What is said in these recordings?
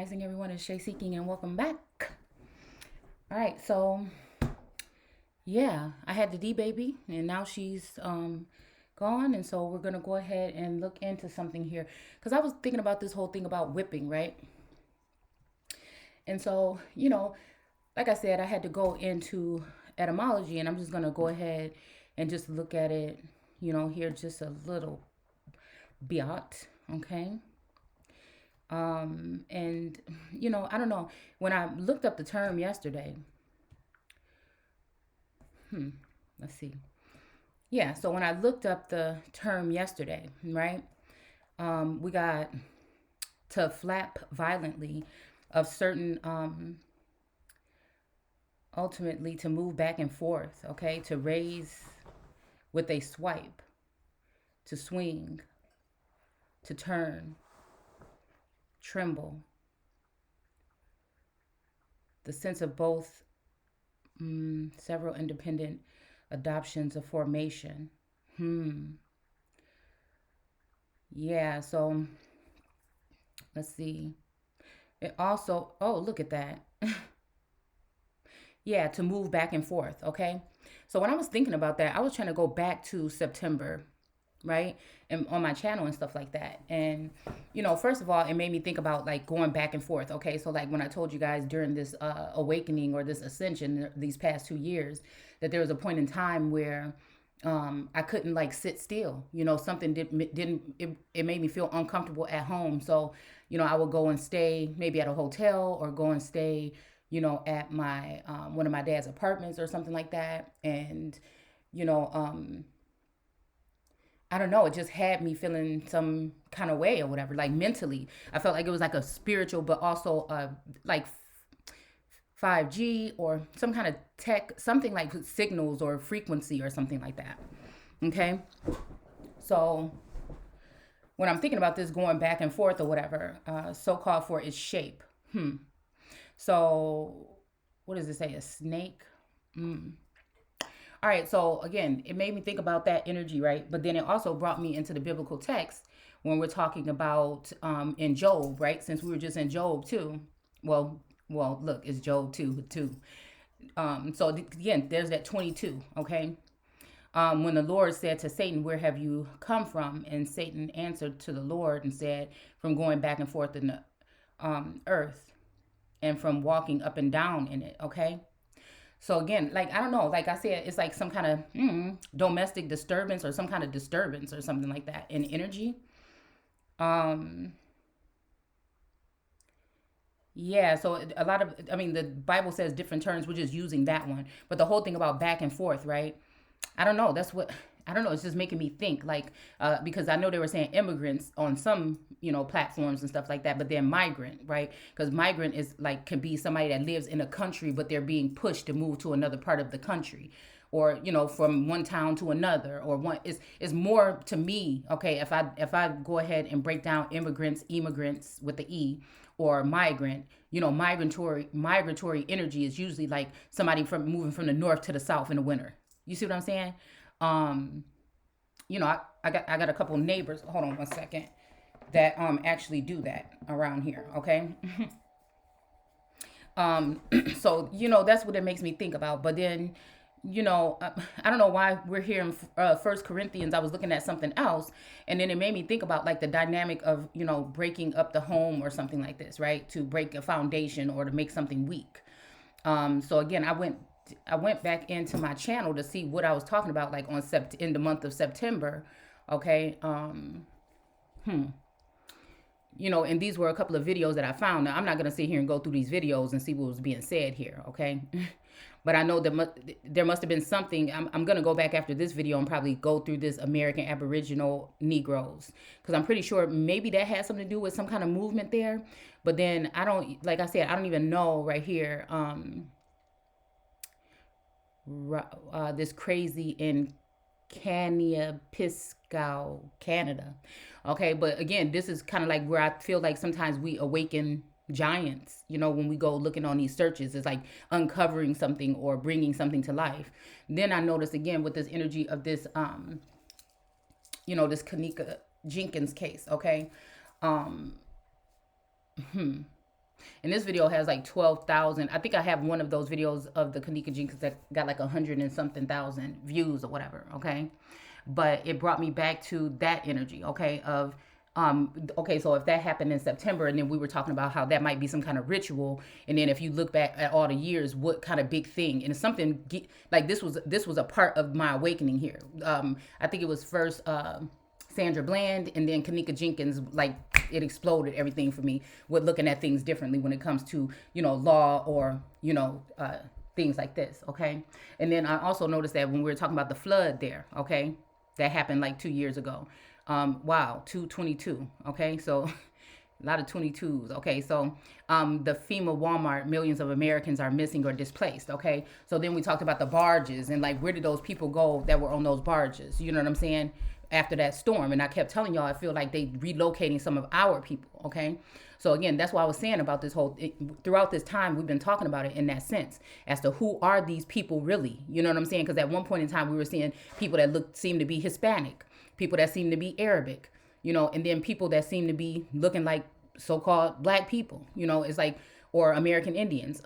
Rising, everyone. It's Shay Seeking, and welcome back. All right, so yeah, I had the D baby, and now she's gone, and so we're gonna go ahead and look into something here because I was thinking about this whole thing about whipping, right? And so like I said, I had to go into etymology, and I'm just gonna go ahead and just look at it, here just a little bit, okay? And I don't know. When I looked up the term yesterday, let's see. Yeah, so when I looked up the term yesterday, right, we got to flap violently of certain, ultimately to move back and forth, okay, to raise with a swipe, to swing, to turn, tremble, the sense of both several independent adoptions of formation. Hmm. Yeah, so let's see. It also, oh, look at that. Yeah, to move back and forth, okay? So when I was thinking about that, I was trying to go back to September, right? And on my channel and stuff like that. And first of all, it made me think about like going back and forth, okay? So like when I told you guys during this awakening or this ascension these past 2 years that there was a point in time where I couldn't like sit still. Something didn't it made me feel uncomfortable at home. So, I would go and stay maybe at a hotel or go and stay, at my one of my dad's apartments or something like that. And, you know, um, I don't know, it just had me feeling some kind of way or whatever, like mentally. I felt like it was like a spiritual, but also like 5G or some kind of tech, something like signals or frequency or something like that. Okay. So when I'm thinking about this going back and forth or whatever, so called for its shape. So what does it say? A snake? All right. So again, it made me think about that energy, right? But then it also brought me into the biblical text when we're talking about in Job, right? Since we were just in Job too. Well, look, it's Job 2 too. So again, there's that 22, okay? When the Lord said to Satan, "Where have you come from?" And Satan answered to the Lord and said, "From going back and forth in the earth and from walking up and down in it." Okay. So again, like I don't know, like I said, it's like some kind of domestic disturbance or some kind of disturbance or something like that in energy. Um, yeah. So a lot of, I mean, the Bible says different terms. We're just using that one, but the whole thing about back and forth, right? I don't know. That's what I don't know. It's just making me think, like, because I know they were saying immigrants on some, platforms and stuff like that, but they're migrant, right? Because migrant is like can be somebody that lives in a country, but they're being pushed to move to another part of the country, or from one town to another, or one is more to me. Okay, if I go ahead and break down immigrants with the E, or migrant, migratory energy is usually like somebody from moving from the north to the south in the winter. You see what I'm saying? Um, I got a couple neighbors. Hold on one second. That actually do that around here. Okay. So that's what it makes me think about. But then, I don't know why we're here in First Corinthians. I was looking at something else, and then it made me think about like the dynamic of breaking up the home or something like this, right? To break a foundation or to make something weak. So again, I went back into my channel to see what I was talking about, like in the month of September. Okay. And these were a couple of videos that I found. Now I'm not gonna sit here and go through these videos and see what was being said here. Okay. But I know that there must have been something. I'm gonna go back after this video and probably go through this American Aboriginal Negroes, because I'm pretty sure maybe that had something to do with some kind of movement there. But then I don't, like I said, I don't even know right here. This crazy in Caniapiscau, Canada. Okay, but again, this is kind of like where I feel like sometimes we awaken giants, when we go looking on these searches. It's like uncovering something or bringing something to life. Then I noticed again with this energy of this, this Kanika Jenkins case, okay? Um, And this video has like 12,000. I think I have one of those videos of the Kenneka Jenkins that got like 100 and something thousand views or whatever. Okay. But it brought me back to that energy. Okay. Okay, so if that happened in September, and then we were talking about how that might be some kind of ritual, and then if you look back at all the years, what kind of big thing, and it's something like this was a part of my awakening here. I think it was first Sandra Bland, and then Kenneka Jenkins. Like, it exploded everything for me with looking at things differently when it comes to law or things like this. Okay, and then I also noticed that when we were talking about the flood there, okay, that happened like 2 years ago. Wow, 222. Okay, so a lot of 22s. Okay, so the FEMA Walmart, millions of Americans are missing or displaced. Okay, so then we talked about the barges and like, where did those people go that were on those barges? You know what I'm saying? After that storm, and I kept telling y'all, I feel like they relocating some of our people. Okay, so again, that's why I was saying about this throughout this time, we've been talking about it in that sense as to who are these people really. You know what I'm saying? Because at one point in time, we were seeing people that seemed to be Hispanic, people that seem to be Arabic, and then people that seem to be looking like so-called black people, it's like, or American Indians,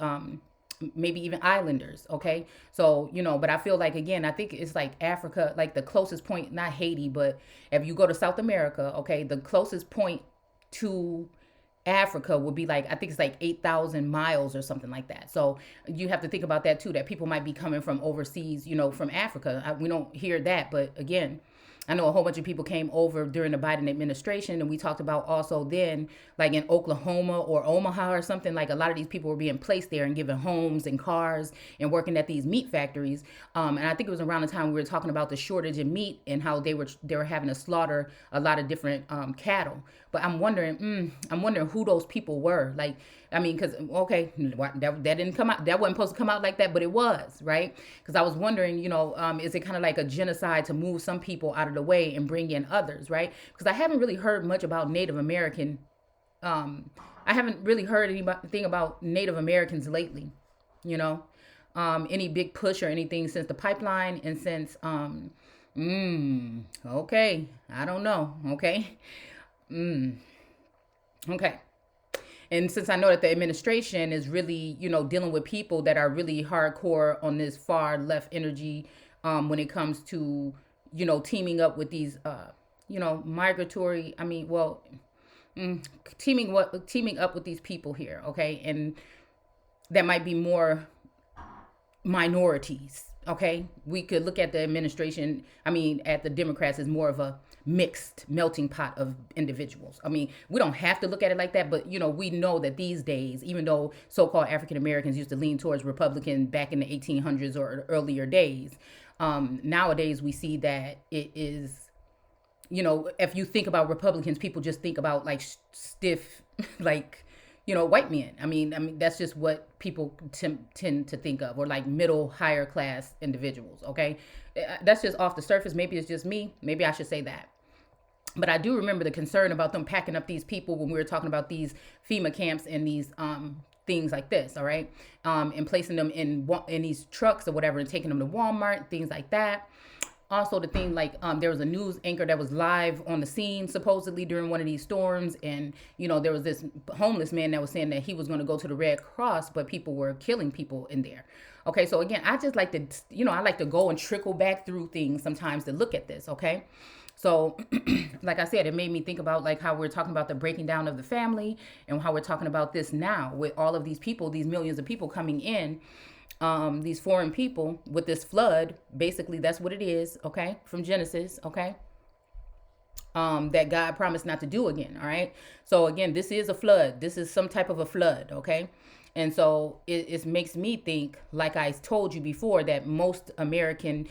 maybe even islanders. Okay. So, but I feel like, again, I think it's like Africa, like the closest point, not Haiti, but if you go to South America, okay, the closest point to Africa would be like, I think it's like 8,000 miles or something like that. So you have to think about that too, that people might be coming from overseas, from Africa. We don't hear that, but again, I know a whole bunch of people came over during the Biden administration, and we talked about also then, like in Oklahoma or Omaha or something, like a lot of these people were being placed there and given homes and cars and working at these meat factories. And I think it was around the time we were talking about the shortage in meat and how they were having to slaughter a lot of different cattle. But I'm wondering who those people were. Like, I mean, because, okay, that didn't come out. That wasn't supposed to come out like that, but it was, right? Because I was wondering, is it kind of like a genocide to move some people out of the way and bring in others, right? Because I haven't really heard much about Native American. I haven't really heard anything about Native Americans lately, any big push or anything since the pipeline and since, okay, I don't know, okay. Okay. And since I know that the administration is really, dealing with people that are really hardcore on this far left energy, when it comes to, teaming up with these, migratory, teaming up with these people here. Okay. And that might be more minorities. Okay. We could look at the administration, at the Democrats as more of a mixed melting pot of individuals. We don't have to look at it like that, but we know that these days, even though so-called African Americans used to lean towards Republican back in the 1800s or earlier days, nowadays we see that it is, if you think about Republicans, people just think about like stiff, like, white men. I mean, that's just what people tend to think of, or like middle, higher class individuals. Okay. That's just off the surface. Maybe it's just me. Maybe I should say that. But I do remember the concern about them packing up these people when we were talking about these FEMA camps and these things like this, all right, and placing them in these trucks or whatever and taking them to Walmart, things like that. Also, the thing like there was a news anchor that was live on the scene supposedly during one of these storms, and there was this homeless man that was saying that he was going to go to the Red Cross, but people were killing people in there. Okay, so again, I just like to, I like to go and trickle back through things sometimes to look at this. Okay. So, like I said, it made me think about like how we're talking about the breaking down of the family and how we're talking about this now with all of these people, these millions of people coming in, these foreign people with this flood. Basically, that's what it is. Okay. From Genesis. Okay. That God promised not to do again. All right. So again, this is a flood. This is some type of a flood. Okay. And so it makes me think, like I told you before, that most American,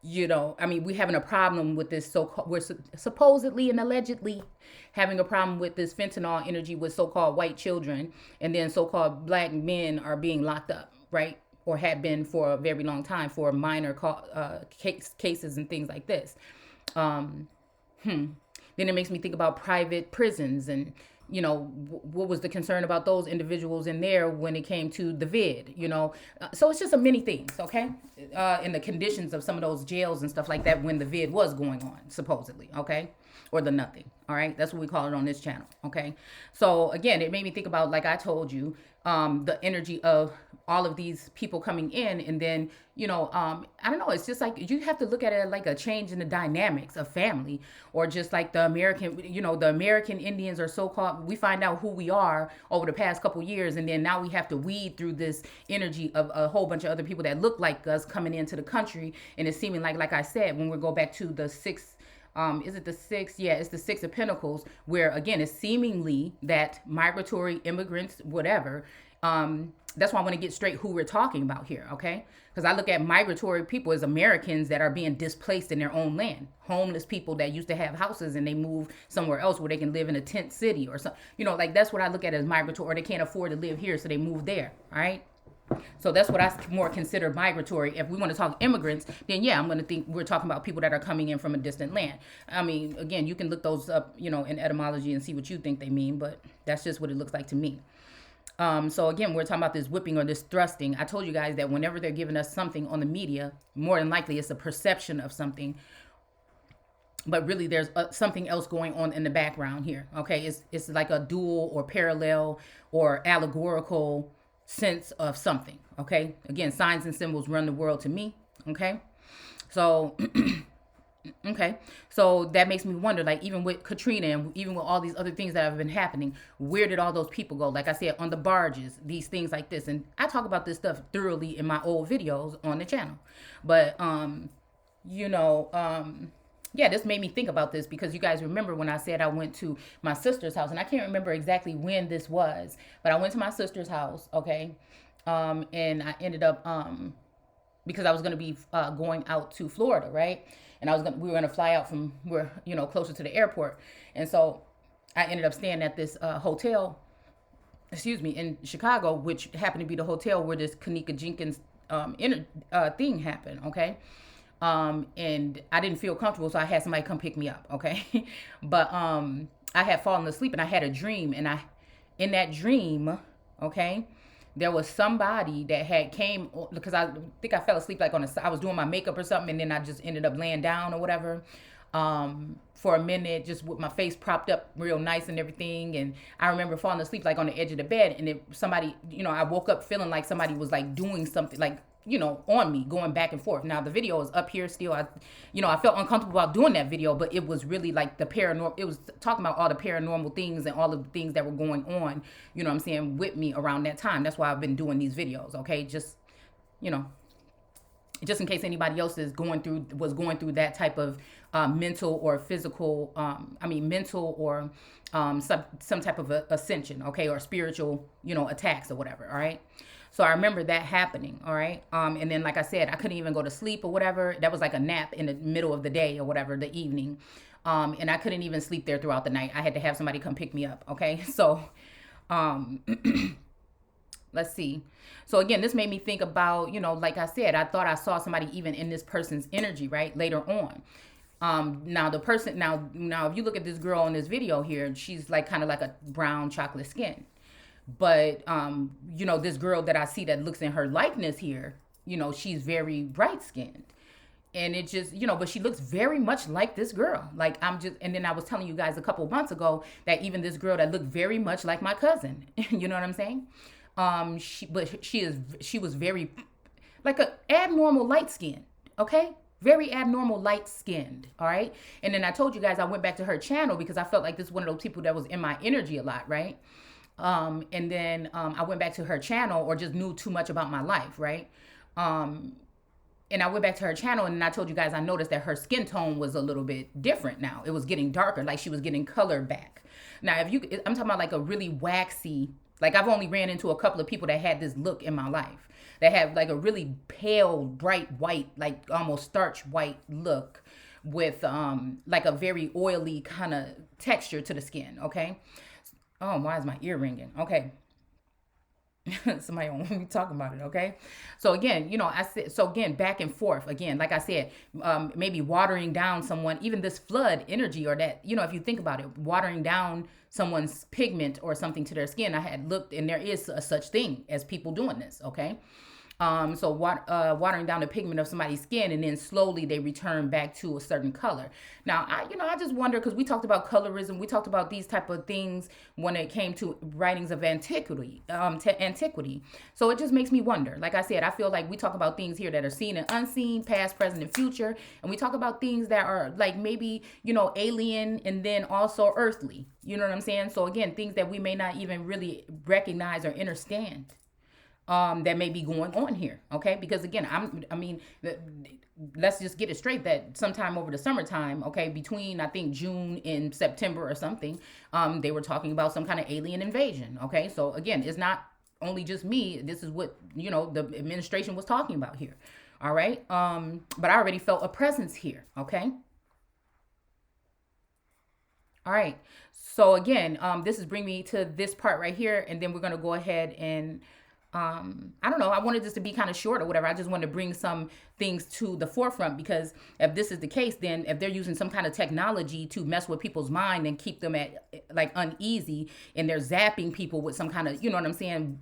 we having a problem with this we're supposedly and allegedly having a problem with this fentanyl energy with so-called white children, and then so-called black men are being locked up, right? Or had been for a very long time for minor cases and things like this. Then it makes me think about private prisons and, what was the concern about those individuals in there when it came to the vid, so it's just a many things. Okay. And the conditions of some of those jails and stuff like that when the vid was going on, supposedly. Okay. or the nothing. All right, that's what we call it on this channel. Okay, so again, it made me think about, like I told you, the energy of all of these people coming in, and then I don't know. It's just like you have to look at it like a change in the dynamics of family, or just like the American, the American Indians are so called. We find out who we are over the past couple years, and then now we have to weed through this energy of a whole bunch of other people that look like us coming into the country, and it's seeming like I said, when we go back to the sixth. Is it the six? Yeah, it's the Six of Pentacles, where again, it's seemingly that migratory immigrants, whatever. That's why I want to get straight who we're talking about here, okay? Because I look at migratory people as Americans that are being displaced in their own land. Homeless people that used to have houses and they move somewhere else where they can live in a tent city or something. Like that's what I look at as migratory, or they can't afford to live here, so they move there, all right? So that's what I more consider migratory. If we want to talk immigrants, then yeah, I'm going to think we're talking about people that are coming in from a distant land. I mean, again, you can look those up, in etymology and see what you think they mean, but that's just what it looks like to me. So again, we're talking about this whipping or this thrusting. I told you guys that whenever they're giving us something on the media, more than likely it's a perception of something, but really there's something else going on in the background here. Okay, it's like a dual or parallel or allegorical sense of something. Okay, again, signs and symbols run the world to me. Okay, so okay, so that makes me wonder, like even with Katrina and even with all these other things that have been happening, where did all those people go? Like I said, on the barges, these things like this, and I talk about this stuff thoroughly in my old videos on the channel. But yeah, this made me think about this because you guys remember when I said I went to my sister's house, and I can't remember exactly when this was, but I went to my sister's house, okay, and I ended up because I was going to be going out to Florida, right, and we were going to fly out from where closer to the airport, and so I ended up staying at this hotel, in Chicago, which happened to be the hotel where this Kenneka Jenkins thing happened, okay. And I didn't feel comfortable, so I had somebody come pick me up, okay? But I had fallen asleep and I had a dream, and in that dream, okay, there was somebody that had came, because I think I fell asleep like I was doing my makeup or something, and then I just ended up laying down or whatever. For a minute, just with my face propped up real nice and everything. And I remember falling asleep like on the edge of the bed, and somebody, I woke up feeling like somebody was like doing something, like, on me, going back and forth. Now the video is up here still. I felt uncomfortable about doing that video, but it was really like the paranormal. It was talking about all the paranormal things and all of the things that were going on, what I'm saying, with me around that time. That's why I've been doing these videos. Okay. Just in case anybody else was going through that type of mental or physical, mental or some type of ascension, okay, or spiritual, attacks or whatever. All right. So I remember that happening, all right? And then, like I said, I couldn't even go to sleep or whatever. That was like a nap in the middle of the day or whatever, the evening. And I couldn't even sleep there throughout the night. I had to have somebody come pick me up, okay? So, let's see. So again, this made me think about, like I said, I thought I saw somebody even in this person's energy, right, later on. Now if you look at this girl in this video here, she's like kind of like a brown chocolate skin. But, this girl that I see that looks in her likeness here, she's very bright skinned. And it just, but she looks very much like this girl. Like and then I was telling you guys a couple months ago that even this girl that looked very much like my cousin, you know what I'm saying? She was very, like a abnormal light skin, okay? Very abnormal light skinned, all right? And then I told you guys I went back to her channel because I felt like this is one of those people that was in my energy a lot, right? And then I went back to her channel, or just knew too much about my life, right? And I went back to her channel, and I told you guys I noticed that her skin tone was a little bit different now. It was getting darker, like she was getting color back. Now, I'm talking about like a really waxy, like I've only ran into a couple of people that had this look in my life, that have like a really pale, bright white, like almost starch white look with like a very oily kind of texture to the skin, okay? Oh, why is my ear ringing? Okay. Somebody don't want me talking about it, okay? So again, back and forth. Again, like I said, maybe watering down someone, even this flood energy, or that, if you think about it, watering down someone's pigment or something to their skin. I had looked, and there is a such thing as people doing this, okay? So watering down the pigment of somebody's skin, and then slowly they return back to a certain color. Now, I just wonder, because we talked about colorism, we talked about these type of things when it came to writings of antiquity. So it just makes me wonder. Like I said, I feel like we talk about things here that are seen and unseen, past, present, and future, and we talk about things that are like maybe alien and then also earthly. You know what I'm saying? So again, things that we may not even really recognize or understand, that may be going on here. Okay, because again, let's just get it straight that sometime over the summertime, okay, between I think June and September or something, they were talking about some kind of alien invasion. Okay, so again, it's not only just me. This is what the administration was talking about here. All right, but I already felt a presence here. Okay. All right. So again, this is bring me to this part right here, and then we're gonna go ahead and I don't know. I wanted this to be kind of short or whatever. I just wanted to bring some things to the forefront, because if this is the case, then if they're using some kind of technology to mess with people's mind and keep them at like uneasy, and they're zapping people with some kind of, you know what I'm saying,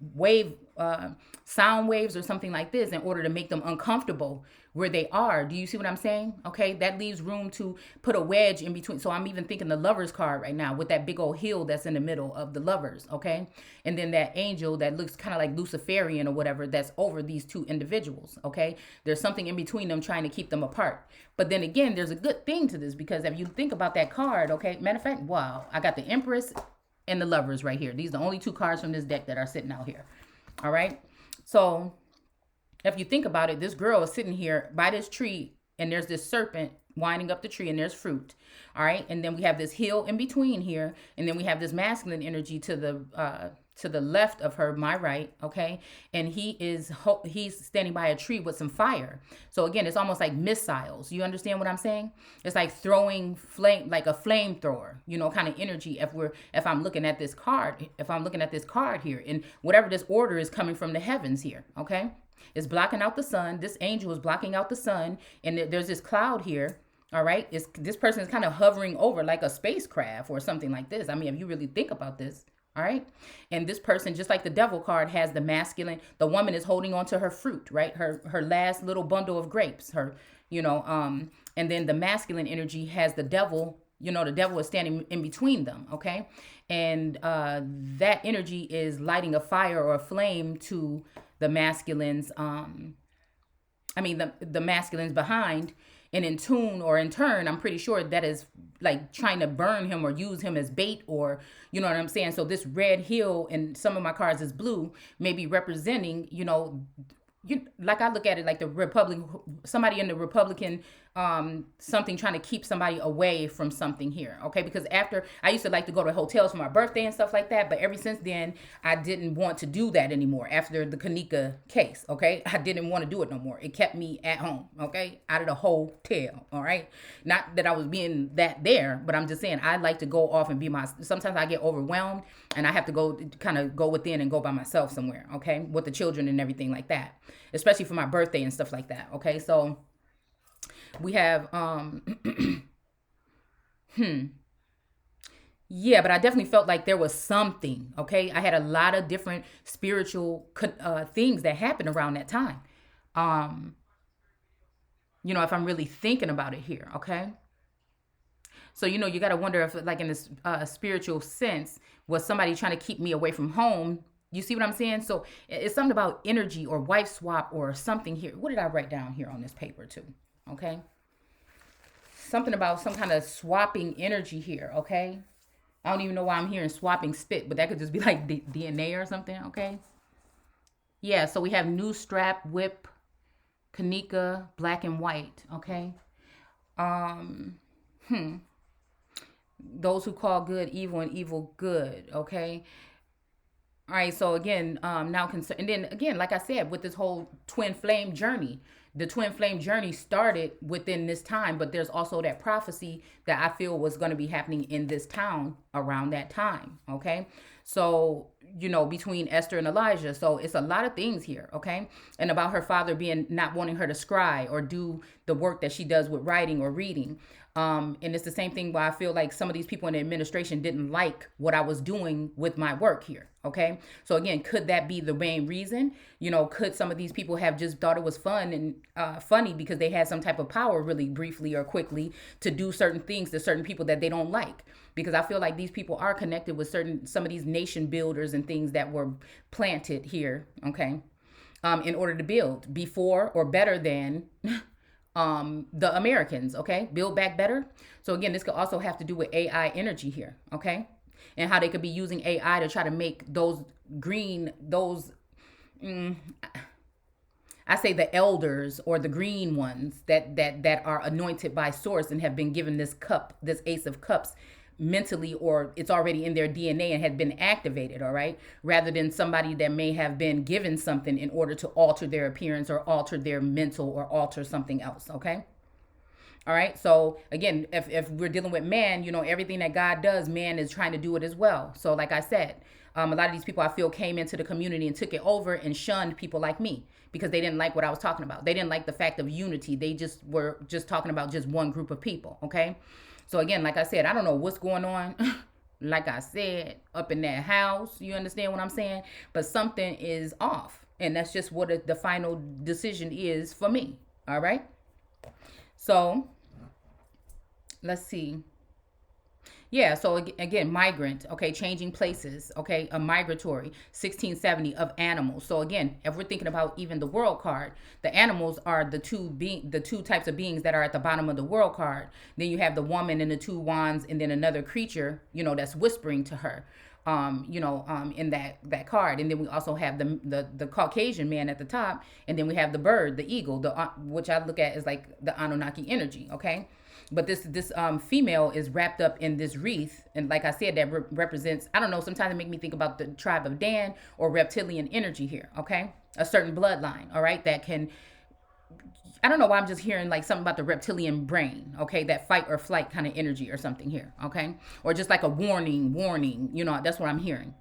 sound waves or something like this in order to make them uncomfortable where they are. Do you see what I'm saying? Okay, that leaves room to put a wedge in between. So I'm even thinking the lovers card right now with that big old hill that's in the middle of the lovers. Okay, and then that angel that looks kind of like Luciferian or whatever that's over these two individuals. Okay, there's something in between them trying to keep them apart. But then again, there's a good thing to this, because if you think about that card, okay, matter of fact, wow, I got the Empress and the lovers right here. These are the only two cards from this deck that are sitting out here. All right, so if you think about it, this girl is sitting here by this tree, and there's this serpent winding up the tree, and there's fruit. All right, and then we have this hill in between here, and then we have this masculine energy to the left of her, my right. Okay, and he's standing by a tree with some fire. So again, it's almost like missiles. You understand what I'm saying? It's like throwing flame, like a flamethrower, kind of energy. If I'm looking at this card, here, and whatever this order is coming from the heavens here. Okay. It's blocking out the sun. This angel is blocking out the sun. And there's this cloud here. All right. This person is kind of hovering over like a spacecraft or something like this. I mean, if you really think about this. All right. And this person, just like the devil card, has the masculine. The woman is holding on to her fruit, right? Her last little bundle of grapes. And then the masculine energy has the devil. The devil is standing in between them. Okay. And that energy is lighting a fire or a flame to the masculines, the masculines behind, and in tune or in turn, I'm pretty sure that is like trying to burn him or use him as bait, or you know what I'm saying? So this red hill, and some of my cards is blue, may be representing, like I look at it like the Republican, somebody in the Republican, something trying to keep somebody away from something here. Okay. Because after I used to like to go to hotels for my birthday and stuff like that. But ever since then, I didn't want to do that anymore after the Kanika case. Okay. I didn't want to do it no more. It kept me at home. Okay. Out of the hotel. All right. Not that I was being that there, but I'm just saying I like to go off and be sometimes I get overwhelmed and I have to go within and go by myself somewhere. Okay. With the children and everything like that, especially for my birthday and stuff like that. Okay. So we have, yeah, but I definitely felt like there was something, okay? I had a lot of different spiritual things that happened around that time. Um, if I'm really thinking about it here, okay? So, you got to wonder if, like, in this spiritual sense, was somebody trying to keep me away from home? You see what I'm saying? So it's something about energy or wife swap or something here. What did I write down here on this paper too? Okay. Something about some kind of swapping energy here. Okay. I don't even know why I'm hearing swapping spit, but that could just be like DNA or something. Okay. Yeah. So we have new strap, whip, Kanika, black and white. Okay. Um, Those who call good evil and evil good. Okay. All right, so again, and then again, like I said, with this whole twin flame journey, the twin flame journey started within this time, but there's also that prophecy that I feel was going to be happening in this town around that time. Okay, so between Esther and Elijah, so it's a lot of things here. Okay, and about her father not wanting her to scry or do the work that she does with writing or reading. And it's the same thing where I feel like some of these people in the administration didn't like what I was doing with my work here. Okay. So again, could that be the main reason? Could some of these people have just thought it was fun and funny because they had some type of power really briefly or quickly to do certain things to certain people that they don't like? Because I feel like these people are connected with some of these nation builders and things that were planted here. Okay. In order to build before or better than the Americans, okay? Build back better. So again, this could also have to do with AI energy here, okay? And how they could be using AI to try to make those I say the elders or the green ones that are anointed by source and have been given this cup, this ace of cups mentally, or it's already in their DNA and had been activated, all right? Rather than somebody that may have been given something in order to alter their appearance or alter their mental or alter something else, okay? All right. So again, if we're dealing with man, everything that God does, man is trying to do it as well. So like I said, a lot of these people I feel came into the community and took it over and shunned people like me because they didn't like what I was talking about. They didn't like the fact of unity. They just were just talking about just one group of people. Okay. So again, like I said, I don't know what's going on. Like I said, up in that house, you understand what I'm saying? But something is off. And that's just what the final decision is for me. All right. So let's see. Yeah, so again, migrant, okay, changing places, okay, a migratory, 1670 of animals. So again, if we're thinking about even the world card, the animals are the two types of beings that are at the bottom of the world card. Then you have the woman and the two wands, and then another creature, that's whispering to her. In that card, and then we also have the Caucasian man at the top, and then we have the bird, the eagle, which I look at as like the Anunnaki energy, okay. But this female is wrapped up in this wreath, and like I said, that represents, I don't know, sometimes it make me think about the tribe of Dan or reptilian energy here, okay, a certain bloodline, all right, that can, I don't know why I'm just hearing like something about the reptilian brain, okay, that fight or flight kind of energy or something here, okay, or just like a warning, that's what I'm hearing.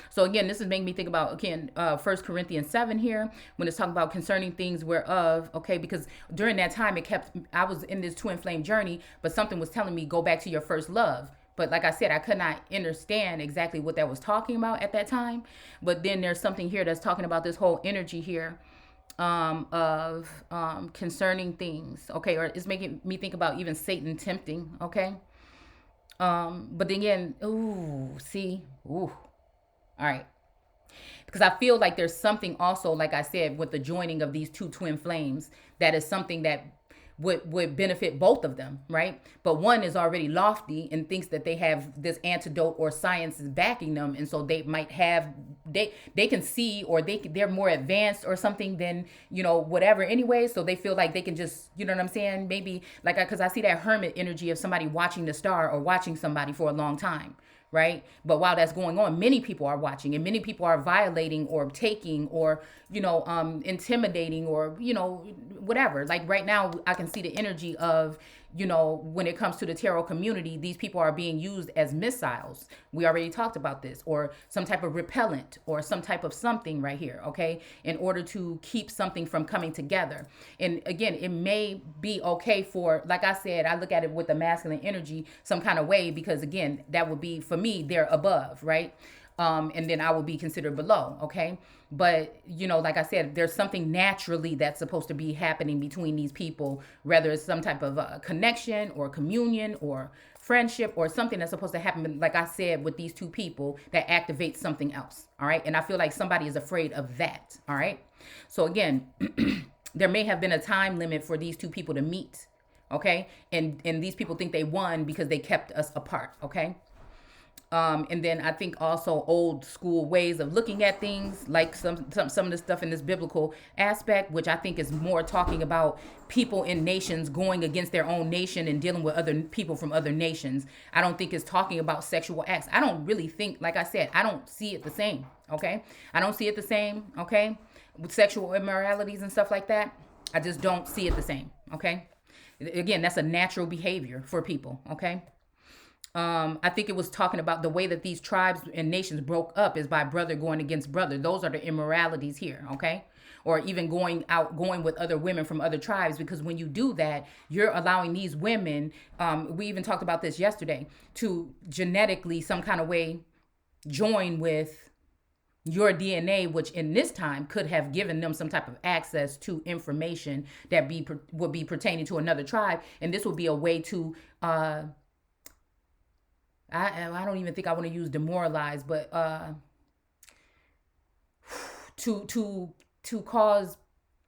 So again, this is making me think about, again, 1 Corinthians 7 here, when it's talking about concerning things whereof, okay, because during that time I was in this twin flame journey, but something was telling me, go back to your first love. But like I said, I could not understand exactly what that was talking about at that time. But then there's something here that's talking about this whole energy here of concerning things, okay, or it's making me think about even Satan tempting, okay. But again, all right. Because I feel like there's something also, like I said, with the joining of these two twin flames, that is something that would benefit both of them, right? But one is already lofty and thinks that they have this antidote or science is backing them, and so they might have they can see, or they're more advanced or something than whatever anyway. So they feel like they can just, you know what I'm saying? Maybe like, because I see that hermit energy of somebody watching the star or watching somebody for a long time. Right. But while that's going on, many people are watching, and many people are violating or taking or, intimidating or, whatever. Like right now, I can see the energy of, when it comes to the tarot community, these people are being used as missiles. We already talked about this, or some type of repellent or some type of something right here. OK, in order to keep something from coming together. And again, it may be OK for, like I said, I look at it with the masculine energy some kind of way, because, again, that would be for me, they're above. Right. And then I will be considered below. Okay. But, like I said, there's something naturally that's supposed to be happening between these people, whether it's some type of connection or communion or friendship or something that's supposed to happen, like I said, with these two people that activates something else. All right. And I feel like somebody is afraid of that. All right. So again, there may have been a time limit for these two people to meet. Okay. And these people think they won because they kept us apart. Okay. And then I think also old school ways of looking at things, like some of the stuff in this biblical aspect, which I think is more talking about people in nations going against their own nation and dealing with other people from other nations. I don't think it's talking about sexual acts. I don't really think, like I said, I don't see it the same. Okay. I don't see it the same. Okay. With sexual immoralities and stuff like that. I just don't see it the same. Okay. Again, that's a natural behavior for people. Okay. I think it was talking about the way that these tribes and nations broke up is by brother going against brother. Those are the immoralities here, okay? Or even going with other women from other tribes, because when you do that, you're allowing these women, we even talked about this yesterday, to genetically some kind of way join with your DNA, which in this time could have given them some type of access to information that would be pertaining to another tribe, and this would be a way to I don't even think I want to use demoralize, but to cause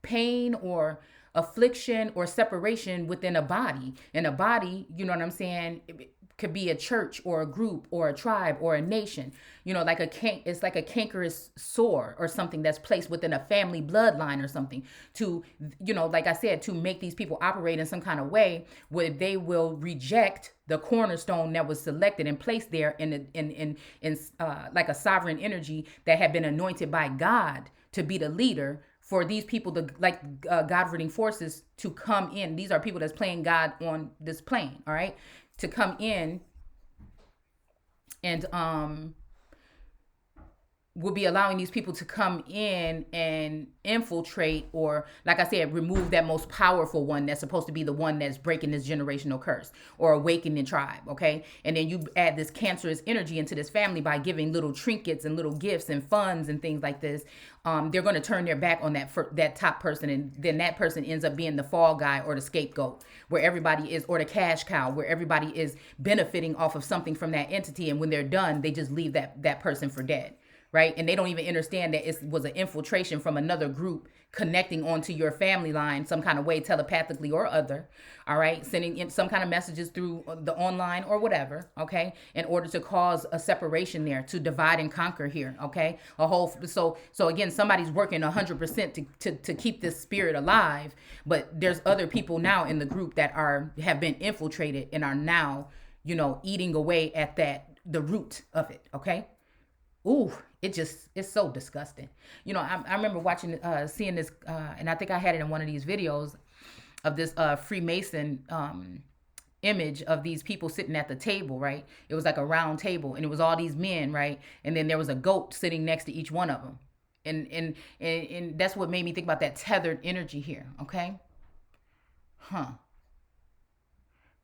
pain or affliction or separation within a body. And a body, you know what I'm saying? It could be a church or a group or a tribe or a nation. You know, like it's like a cankerous sore or something that's placed within a family bloodline or something to, you know, like I said, to make these people operate in some kind of way where they will reject the cornerstone that was selected and placed there in like a sovereign energy that had been anointed by God to be the leader for these people, to like God-reading forces to come in. These are people that's playing God on this plane, all right, to come in and will be allowing these people to come in and infiltrate, or like I said, remove that most powerful one that's supposed to be the one that's breaking this generational curse or awakening tribe, okay? And then you add this cancerous energy into this family by giving little trinkets and little gifts and funds and things like this. They're going to turn their back on that top person, and then that person ends up being the fall guy or the scapegoat, where everybody is, or the cash cow, where everybody is benefiting off of something from that entity, and when they're done, they just leave that person for dead. Right? And they don't even understand that it was an infiltration from another group connecting onto your family line some kind of way, telepathically or other. All right. Sending in some kind of messages through the online or whatever. Okay. In order to cause a separation there, to divide and conquer here. Okay. So again, somebody's working 100% to keep this spirit alive. But there's other people now in the group that have been infiltrated and are now, you know, eating away at the root of it. Okay. Ooh, it's so disgusting. You know, I remember seeing this, and I think I had it in one of these videos of this Freemason image of these people sitting at the table, right? It was like a round table, and it was all these men, right? And then there was a goat sitting next to each one of them. And that's what made me think about that tethered energy here, okay? Huh.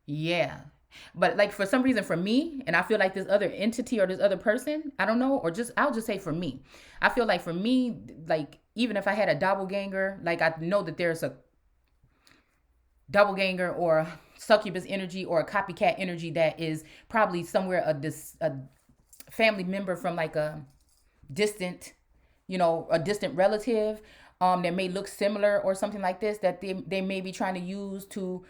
Yeah. But like for some reason for me, and I feel like this other entity or this other person, I don't know, or I'll just say for me. I feel like for me, like even if I had a doppelganger, like I know that there's a doppelganger or succubus energy or a copycat energy that is probably somewhere a family member from like a distant, you know, a distant relative that may look similar or something like this, that they may be trying to use to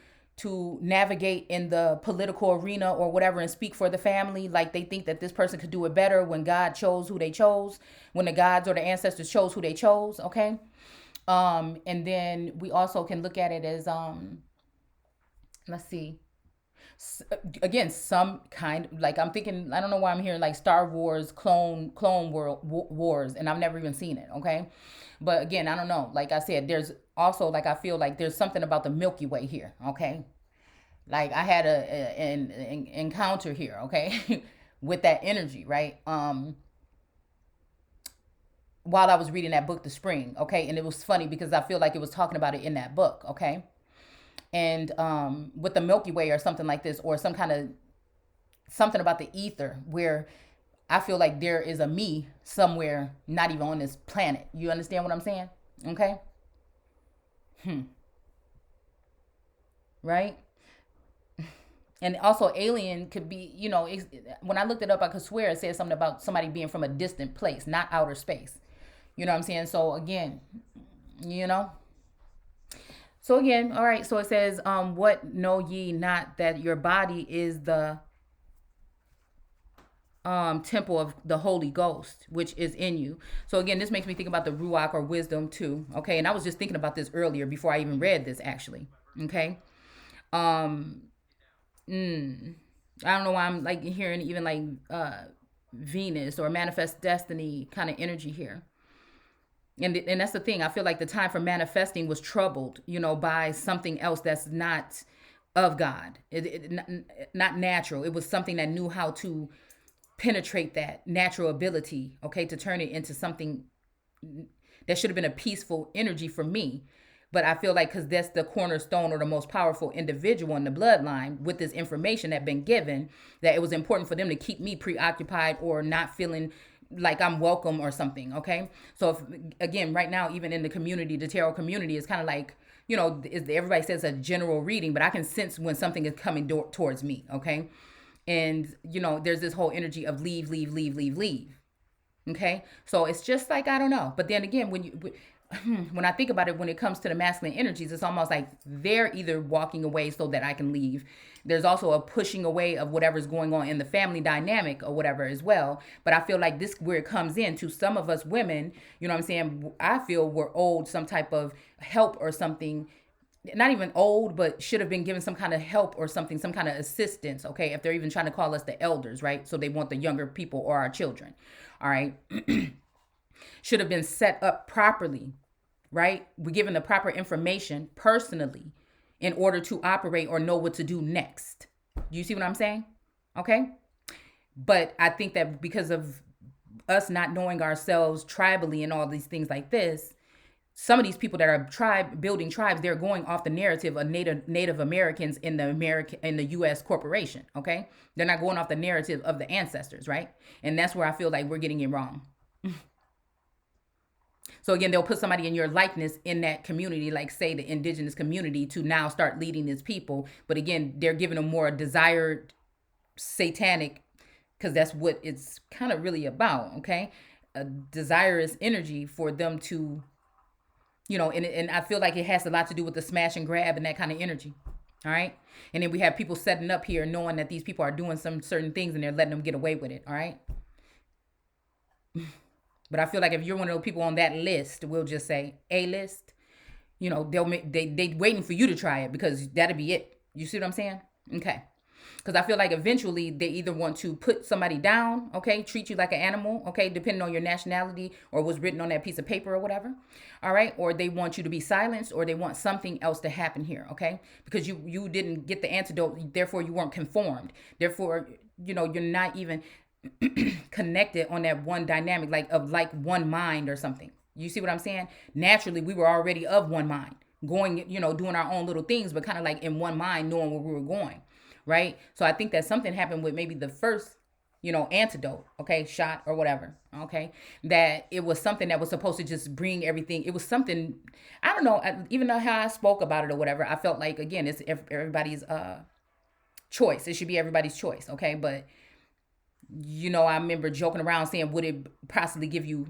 navigate in the political arena or whatever and speak for the family. Like they think that this person could do it better when God chose who they chose, when the gods or the ancestors chose who they chose. Okay. And then we also can look at it as, let's see, again, some kind, like I'm thinking, I don't know why I'm hearing like Star Wars clone world wars, and I've never even seen it. Okay. But again, I don't know. Like I said, there's also, like, I feel like there's something about the Milky Way here. Okay. Like I had an encounter here. Okay. With that energy. Right. While I was reading that book, The Spring. Okay. And it was funny because I feel like it was talking about it in that book. Okay. And with the Milky Way or something like this, or some kind of something about the ether, where I feel like there is a me somewhere not even on this planet. You understand what I'm saying? Okay. Right. And also alien could be, you know, when I looked it up, I could swear it said something about somebody being from a distant place, not outer space. You know what I'm saying? So again, you know, so again, all right. So it says, what know ye not that your body is the temple of the Holy Ghost, which is in you. So again, this makes me think about the Ruach or wisdom too. Okay. And I was just thinking about this earlier before I even read this actually. Okay. Um, I don't know why I'm like hearing even like Venus or manifest destiny kind of energy here. And that's the thing. I feel like the time for manifesting was troubled, you know, by something else that's not of God. Not natural. It was something that knew how to penetrate that natural ability, okay, to turn it into something that should have been a peaceful energy for me. But I feel like because that's the cornerstone or the most powerful individual in the bloodline with this information that been given, that it was important for them to keep me preoccupied or not feeling like I'm welcome or something. Okay. So if, again, right now, even in the community, the tarot community is kind of like, everybody says a general reading, but I can sense when something is coming towards me. Okay. And, there's this whole energy of leave, leave, leave, leave, leave. Okay. So it's just like, I don't know. But then again, when I think about it, when it comes to the masculine energies, it's almost like they're either walking away so that I can leave. There's also a pushing away of whatever's going on in the family dynamic or whatever as well. But I feel like this where it comes in to some of us women, you know what I'm saying? I feel we're owed some type of help or something. Not even old, but should have been given some kind of help or something, some kind of assistance, okay? If they're even trying to call us the elders, right? So they want the younger people or our children, all right? Should have been set up properly, right? We're given the proper information personally in order to operate or know what to do next. Do you see what I'm saying? Okay. But I think that because of us not knowing ourselves tribally and all these things like this, some of these people that are building tribes, they're going off the narrative of Native Americans in the U.S. corporation. Okay. They're not going off the narrative of the ancestors. Right. And that's where I feel like we're getting it wrong. So again, they'll put somebody in your likeness in that community, like say the indigenous community, to now start leading these people. But again, they're giving them more desired satanic, because that's what it's kind of really about. Okay. A desirous energy for them to, and I feel like it has a lot to do with the smash and grab and that kind of energy. All right. And then we have people setting up here knowing that these people are doing some certain things and they're letting them get away with it. All right. But I feel like if you're one of those people on that list, we'll just say A list, they waiting for you to try it because that'll be it. You see what I'm saying? Okay. Because I feel like eventually they either want to put somebody down, okay, treat you like an animal, okay, depending on your nationality or what's written on that piece of paper or whatever, all right, or they want you to be silenced, or they want something else to happen here, okay, because you didn't get the antidote, therefore you weren't conformed, therefore, you're not even connected on that one dynamic, like one mind or something. You see what I'm saying? Naturally, we were already of one mind, going, doing our own little things, but kind of like in one mind, knowing where we were going. Right. So I think that something happened with maybe the first, antidote, okay, shot or whatever. Okay. That it was something that was supposed to just bring everything. It was something, I don't know, even though how I spoke about it or whatever, I felt like, again, it's everybody's choice. It should be everybody's choice. Okay. But I remember joking around saying, would it possibly give you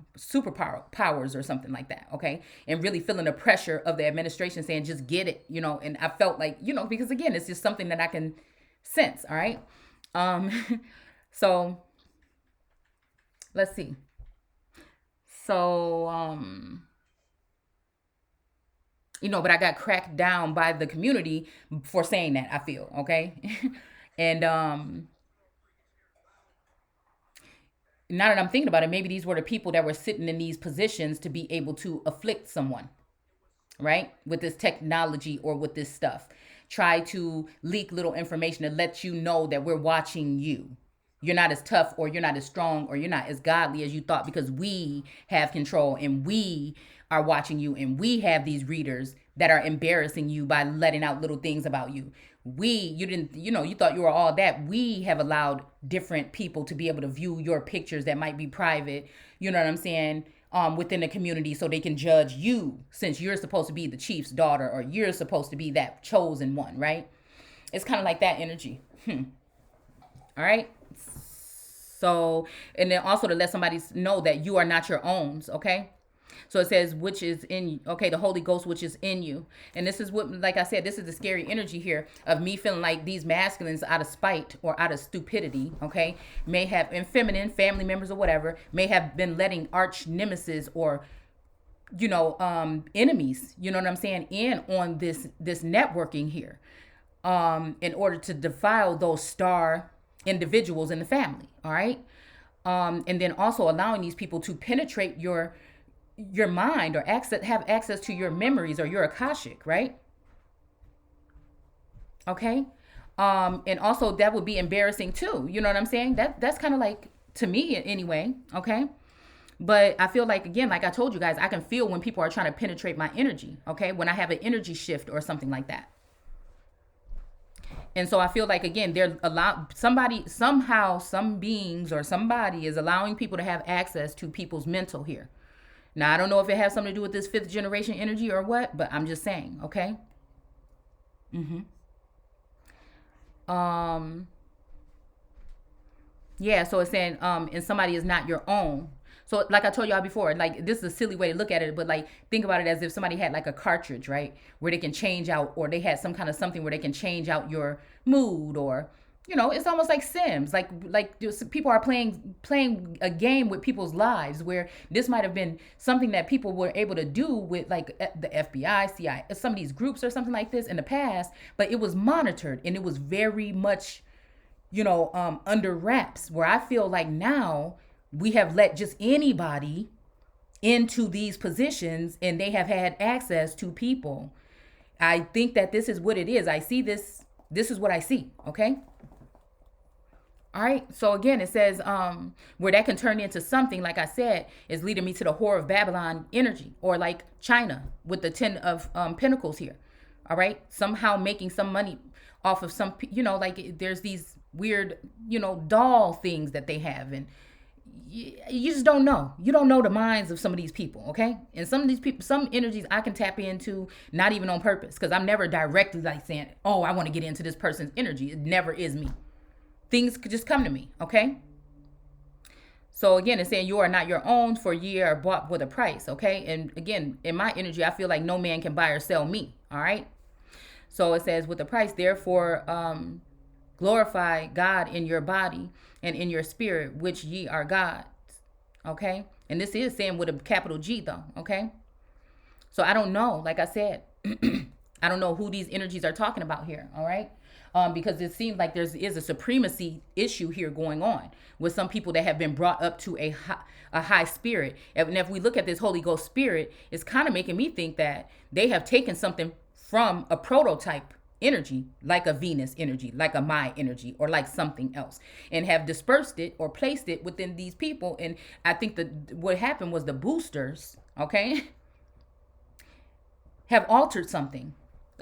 powers or something like that? Okay. And really feeling the pressure of the administration saying, just get it, and I felt like, because again, it's just something that I can sense. All right. So let's see. So, but I got cracked down by the community for saying that, I feel. Okay. And, now that I'm thinking about it, maybe these were the people that were sitting in these positions to be able to afflict someone, right? With this technology or with this stuff. Try to leak little information to let you know that we're watching you. You're not as tough, or you're not as strong, or you're not as godly as you thought, because we have control and we are watching you, and we have these readers that are embarrassing you by letting out little things about you. You didn't, you thought you were all that. We have allowed different people to be able to view your pictures that might be private, you know what I'm saying, within the community, so they can judge you, since you're supposed to be the chief's daughter, or you're supposed to be that chosen one, right? It's kind of like that energy. All right. So, and then also to let somebody know that you are not your own, okay? So it says, which is in you. Okay, the Holy Ghost, which is in you. And this is what, like I said, this is the scary energy here of me feeling like these masculines, out of spite or out of stupidity, okay, may have, and feminine family members or whatever, may have been letting arch nemesis or, enemies, you know what I'm saying, in on this networking here, in order to defile those star individuals in the family. All right. And then also allowing these people to penetrate your mind, or have access to your memories or your Akashic, right? Okay. And also that would be embarrassing too. You know what I'm saying? That's kind of like, to me anyway. Okay. But I feel like, again, like I told you guys, I can feel when people are trying to penetrate my energy. Okay. When I have an energy shift or something like that. And so I feel like, again, they're somebody, somehow, some beings or somebody is allowing people to have access to people's mental here. Now, I don't know if it has something to do with this fifth generation energy or what, but I'm just saying. Okay. Um, Yeah, so it's saying, and somebody is not your own. So like I told y'all before, like this is a silly way to look at it, but like think about it as if somebody had like a cartridge, right? Where they can change out, or they had some kind of something where they can change out your mood, or it's almost like Sims. Like people are playing a game with people's lives, where this might have been something that people were able to do with like the FBI, CIA, some of these groups or something like this in the past, but it was monitored and it was very much under wraps, where I feel like now we have let just anybody into these positions and they have had access to people. I think that this is what it is. I see this. This is what I see. Okay. All right. So again, it says where that can turn into something, like I said, is leading me to the Whore of Babylon energy, or like China with the 10 of Pentacles here. All right. Somehow making some money off of some, like there's these weird, doll things that they have. And you just don't know. You don't know the minds of some of these people. Okay. And some of these people, some energies I can tap into, not even on purpose, because I'm never directly like saying, oh, I want to get into this person's energy. It never is me. Things could just come to me. Okay. So again, it's saying you are not your own, for ye are bought with a price. Okay. And again, in my energy, I feel like no man can buy or sell me. All right. So it says with a price, therefore, glorify God in your body and in your spirit, which ye are God's. Okay. And this is saying with a capital G though. Okay. So I don't know. Like I said, I don't know who these energies are talking about here. All right. Because it seems like there is a supremacy issue here going on with some people that have been brought up to a high spirit. And if we look at this Holy Ghost spirit, it's kind of making me think that they have taken something from a prototype energy, like a Venus energy, like a Maya energy, or like something else, and have dispersed it or placed it within these people. And I think that what happened was the boosters, okay, have altered something.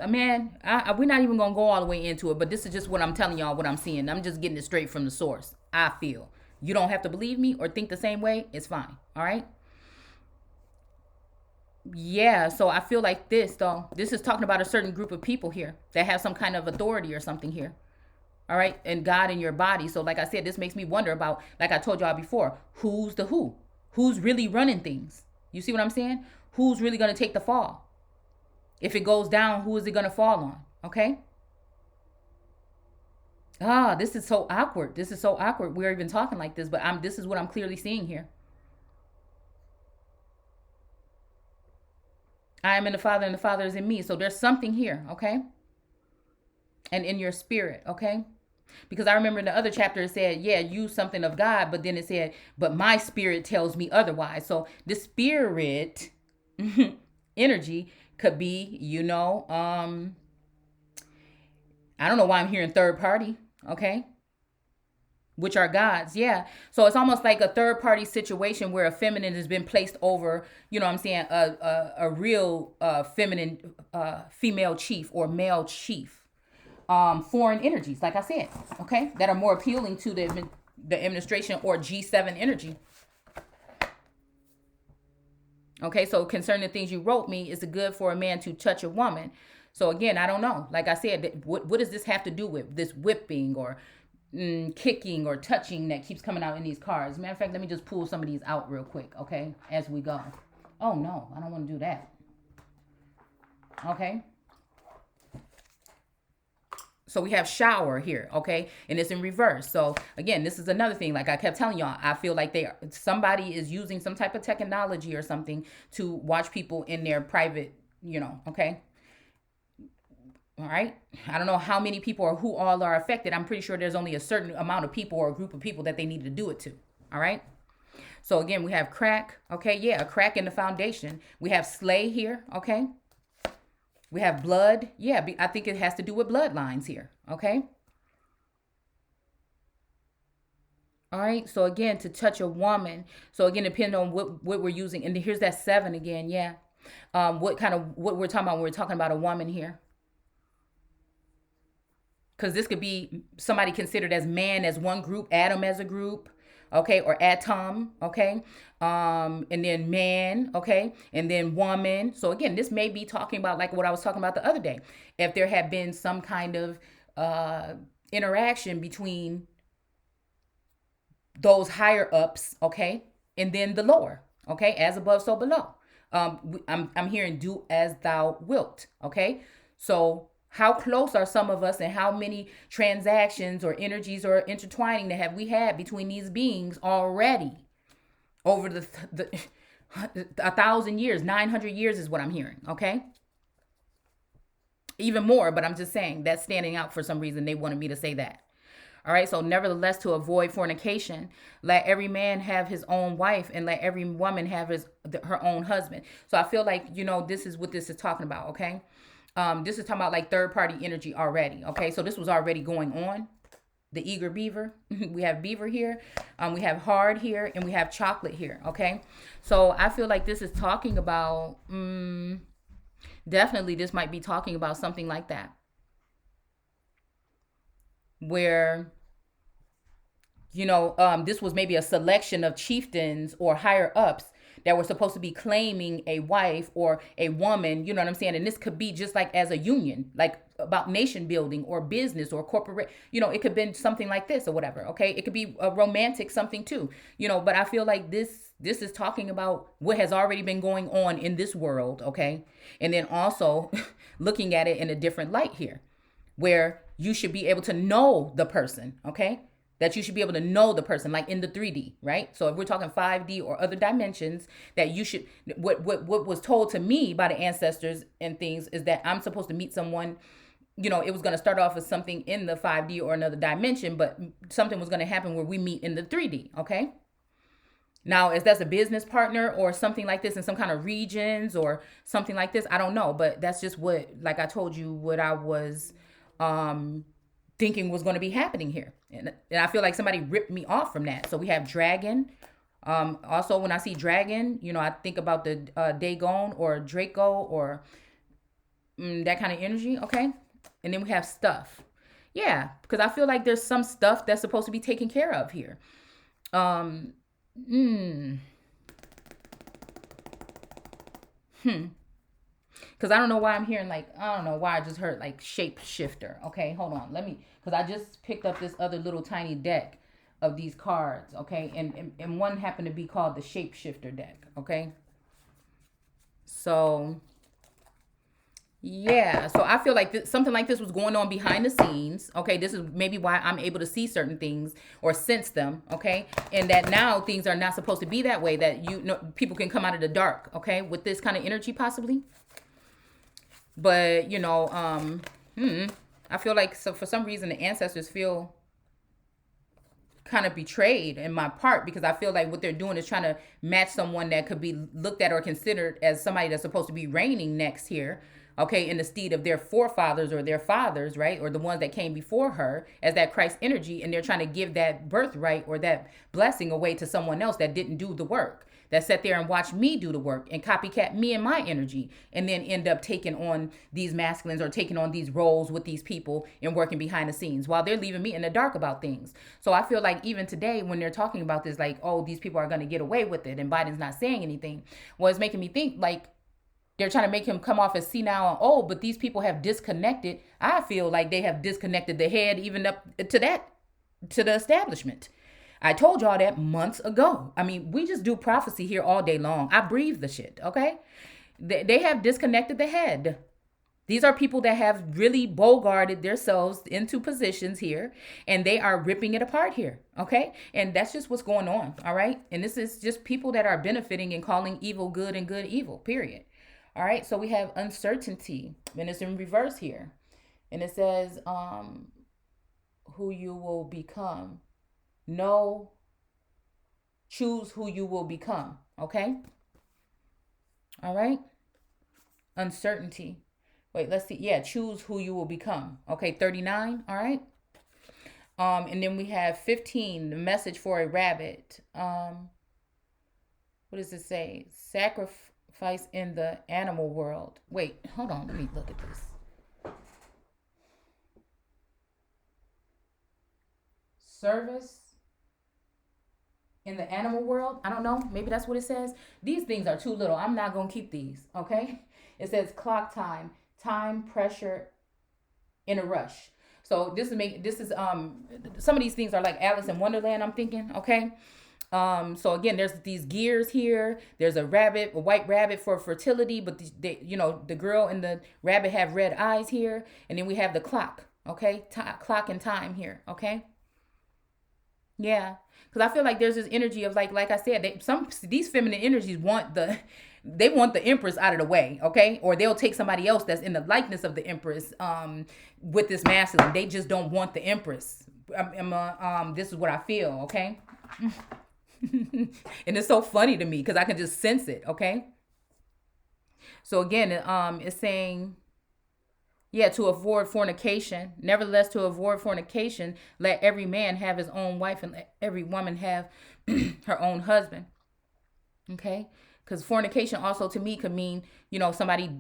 Man, we're not even gonna go all the way into it, but this is just what I'm telling y'all, what I'm seeing. I'm just getting it straight from the source. I feel you don't have to believe me or think the same way. It's fine. All right. Yeah. So I feel like this though. This is talking about a certain group of people here that have some kind of authority or something here. All right, and God in your body. So like I said, this makes me wonder about, like I told y'all before, who's the who? Who's really running things? You see what I'm saying? Who's really gonna take the fall? If it goes down, who is it going to fall on? Okay. This is so awkward. This is so awkward. We're even talking like this, but this is what I'm clearly seeing here. I am in the Father and the Father is in me. So there's something here. Okay. And in your spirit. Okay. Because I remember in the other chapter it said, yeah, use something of God, but then it said, but my spirit tells me otherwise. So the spirit energy could be, I don't know why I'm hearing third party, okay? Which are God's, yeah. So it's almost like a third party situation where a feminine has been placed over, you know what I'm saying, a real feminine female chief or male chief. Foreign energies, like I said, okay, that are more appealing to the administration or G7 energy. Okay, so concerning the things you wrote me, is it good for a man to touch a woman? So again, I don't know. Like I said, what does this have to do with this whipping or kicking or touching that keeps coming out in these cards? Matter of fact, let me just pull some of these out real quick, okay, as we go. Oh no, I don't want to do that. Okay. So we have shower here, okay? And it's in reverse. So again, this is another thing. Like I kept telling y'all, I feel like somebody is using some type of technology or something to watch people in their private, okay? All right. I don't know how many people or who all are affected. I'm pretty sure there's only a certain amount of people or a group of people that they need to do it to. All right. So again, we have crack. Okay. Yeah. A crack in the foundation. We have slay here. Okay. We have blood. Yeah, I think it has to do with bloodlines here. Okay. All right. So again, to touch a woman. So again, depending on what we're using, and here's that seven again. Yeah. What we're talking about when we're talking about a woman here, because this could be somebody considered as man as one group, Adam as a group, okay, or atom, okay, and then man, okay, and then woman. So again, this may be talking about like what I was talking about the other day. If there had been some kind of uh, interaction between those higher ups, okay, and then the lower, okay, as above, so below. I'm hearing do as thou wilt, okay. So how close are some of us, and how many transactions or energies or intertwining that have we had between these beings already over the 1,000 years, 900 years is what I'm hearing, okay. Even more, but I'm just saying that's standing out for some reason. They wanted me to say that. All right. So, nevertheless, to avoid fornication, let every man have his own wife, and let every woman have her own husband. So, I feel like, this is what this is talking about. Okay. This is talking about like third party energy already. Okay. So, this was already going on. The eager beaver. We have beaver here. We have hard here, and we have chocolate here. Okay. So, I feel like this is talking about, definitely, this might be talking about something like that, where this was maybe a selection of chieftains or higher ups that were supposed to be claiming a wife or a woman, you know what I'm saying? And this could be just like as a union, like about nation building or business or corporate, it could be something like this or whatever. Okay. It could be a romantic something too, but I feel like this is talking about what has already been going on in this world. Okay. And then also looking at it in a different light here, where you should be able to know the person. Okay. That you should be able to know the person, like in the 3D, right? So if we're talking 5D or other dimensions, that you should, what was told to me by the ancestors and things is that I'm supposed to meet someone, it was going to start off as something in the 5D or another dimension, but something was going to happen where we meet in the 3D, okay? Now, if that's a business partner or something like this in some kind of regions or something like this, I don't know, but that's just what, like I told you, what I was thinking was going to be happening here. And I feel like somebody ripped me off from that. So we have dragon. Also, when I see dragon, I think about the Dagon or Draco or that kind of energy. Okay. And then we have stuff. Yeah. Because I feel like there's some stuff that's supposed to be taken care of here. Um, hmm. Because I don't know why I'm hearing like, I don't know why I just heard like shapeshifter. Okay, hold on. Because I just picked up this other little tiny deck of these cards. Okay, and one happened to be called the shapeshifter deck. Okay. So, yeah. So I feel like something like this was going on behind the scenes. Okay. This is maybe why I'm able to see certain things or sense them. Okay. And that now things are not supposed to be that way, that people can come out of the dark. Okay. With this kind of energy possibly. But, I feel like for some reason the ancestors feel kind of betrayed in my part, because I feel like what they're doing is trying to match someone that could be looked at or considered as somebody that's supposed to be reigning next here. Okay, in the stead of their forefathers or their fathers, right? Or the ones that came before her as that Christ energy. And they're trying to give that birthright or that blessing away to someone else that didn't do the work, that sat there and watched me do the work and copycat me and my energy, and then end up taking on these masculines or taking on these roles with these people and working behind the scenes while they're leaving me in the dark about things. So I feel like even today when they're talking about this, like, oh, these people are going to get away with it and Biden's not saying anything, well, it's making me think like they're trying to make him come off as senile and old, but these people have disconnected. I feel like they have disconnected the head even up to the establishment. I told y'all that months ago. I mean, we just do prophecy here all day long. I breathe the shit, okay? They have disconnected the head. These are people that have really bogarted themselves into positions here, and they are ripping it apart here, okay? And that's just what's going on, all right? And this is just people that are benefiting and calling evil good and good evil, period. All right, so we have uncertainty, and it's in reverse here. And it says, who you will become. No, choose who you will become. Okay. All right. Uncertainty. Wait, let's see. Yeah, choose who you will become. Okay, 39. All right. And then we have 15, the message for a rabbit. What does it say? Sacrifice in the animal world. Wait, hold on. Let me look at this. Service in the animal world. I don't know. Maybe that's what it says. These things are too little. I'm not going to keep these. Okay. It says clock time, time, pressure, in a rush. So this is some of these things are like Alice in Wonderland, I'm thinking, okay? So again, there's these gears here. There's a rabbit, a white rabbit for fertility, but the girl and the rabbit have red eyes here, and then we have the clock, okay? Clock and time here, okay? Yeah, because I feel like there's this energy of like I said, these feminine energies want the empress out of the way, okay? Or they'll take somebody else that's in the likeness of the empress with this masculine. They just don't want the empress. This is what I feel, okay? And it's so funny to me because I can just sense it, okay? So again, it's saying, yeah, to avoid fornication. Nevertheless, to avoid fornication, let every man have his own wife and let every woman have her own husband. Okay? Because fornication also to me could mean, somebody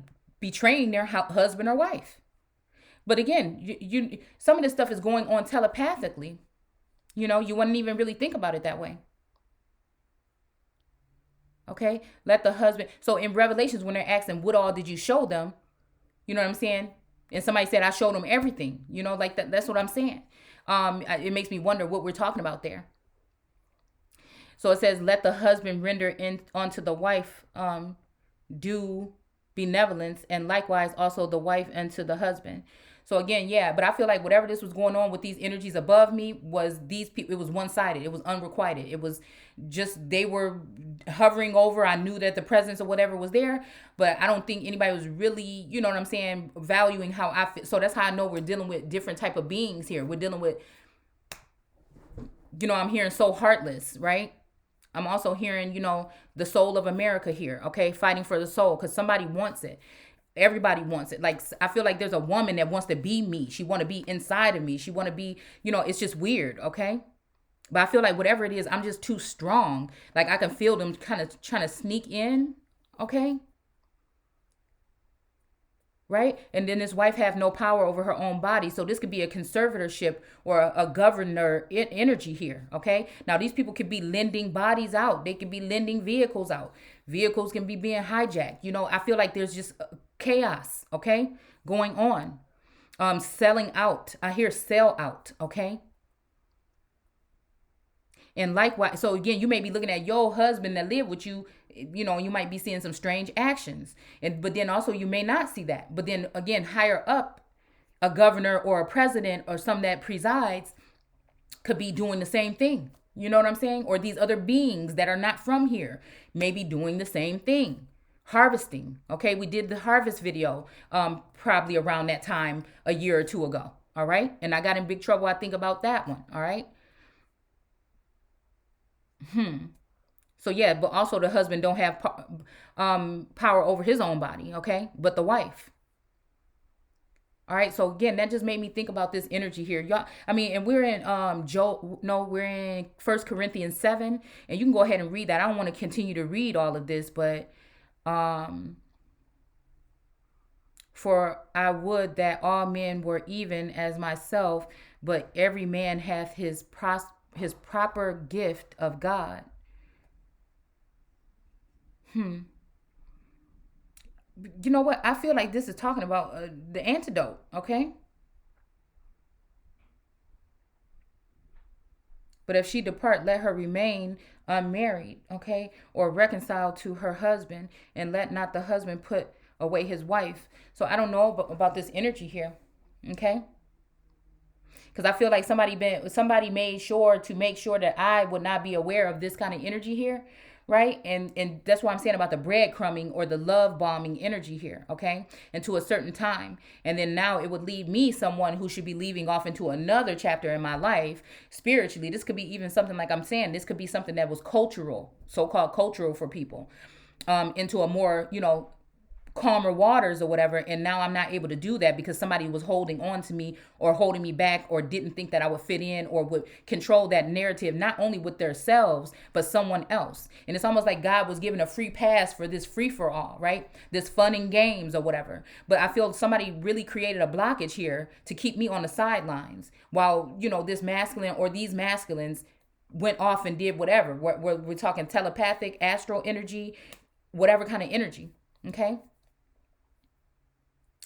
betraying their husband or wife. But again, some of this stuff is going on telepathically. You wouldn't even really think about it that way. Okay? Let the husband. So in Revelations, when they're asking, what all did you show them? You know what I'm saying? And somebody said, I showed them everything. Like that. That's what I'm saying. It makes me wonder what we're talking about there. So it says, let the husband render in unto the wife due benevolence, and likewise also the wife unto the husband. So again, yeah, but I feel like whatever this was going on with these energies above me was these people, it was one-sided. It was unrequited. It was just, they were hovering over. I knew that the presence or whatever was there, but I don't think anybody was really, you know what I'm saying, valuing how I feel. So that's how I know we're dealing with different type of beings here. We're dealing with, I'm hearing so heartless, right? I'm also hearing, the soul of America here, okay? Fighting for the soul because somebody wants it. Everybody wants it. Like, I feel like there's a woman that wants to be me. She want to be inside of me. She want to be, it's just weird, okay? But I feel like whatever it is, I'm just too strong. Like, I can feel them kind of trying to sneak in, okay? Right? And then this wife have no power over her own body. So this could be a conservatorship or a governor energy here. Okay. Now these people could be lending bodies out. They could be lending vehicles out. Vehicles can be being hijacked. I feel like there's just chaos. Okay. Going on. Selling out. I hear sell out. Okay. And likewise, so again, you may be looking at your husband that live with you, you might be seeing some strange actions. But then also you may not see that. But then again, higher up, a governor or a president or some that presides could be doing the same thing. You know what I'm saying? Or these other beings that are not from here may be doing the same thing. Harvesting. Okay, we did the harvest video probably around that time a year or two ago. All right. And I got in big trouble, I think, about that one. All right. So yeah, but also the husband don't have power over his own body, okay? But the wife. All right. So again, that just made me think about this energy here, y'all. I mean, and we're in we're in First Corinthians 7, and you can go ahead and read that. I don't want to continue to read all of this, but for I would that all men were even as myself, but every man hath his proper gift of God. You know what? I feel like this is talking about the antidote, okay? But if she depart, let her remain unmarried, okay? Or reconciled to her husband, and let not the husband put away his wife. So I don't know about this energy here, okay? Because I feel like somebody made sure to make sure that I would not be aware of this kind of energy here, right? And that's why I'm saying about the breadcrumbing or the love bombing energy here, okay? And to a certain time. And then now it would lead me, someone who should be leaving off into another chapter in my life spiritually. This could be even something like I'm saying, this could be something that was cultural, so-called cultural for people, into a more, calmer waters or whatever, and now I'm not able to do that because somebody was holding on to me or holding me back or didn't think that I would fit in or would control that narrative, not only with themselves but someone else. And it's almost like God was given a free pass for this free for all, right? This fun and games or whatever. But I feel somebody really created a blockage here to keep me on the sidelines while, this masculine or these masculines went off and did whatever. We're talking telepathic, astral energy, whatever kind of energy. Okay.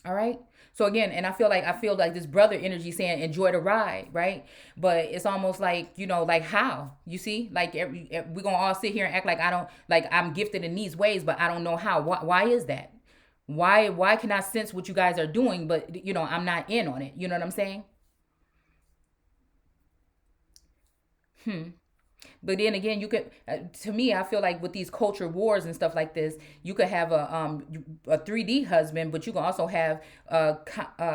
All right. So again, and I feel like this brother energy saying enjoy the ride, right? But it's almost like, like how, you see, like we're gonna all sit here and act like I don't, like I'm gifted in these ways, but I don't know how. Why is that? Why can I sense what you guys are doing, but I'm not in on it? You know what I'm saying? But then again, you could, to me, I feel like with these culture wars and stuff like this, you could have a 3D husband, but you can also have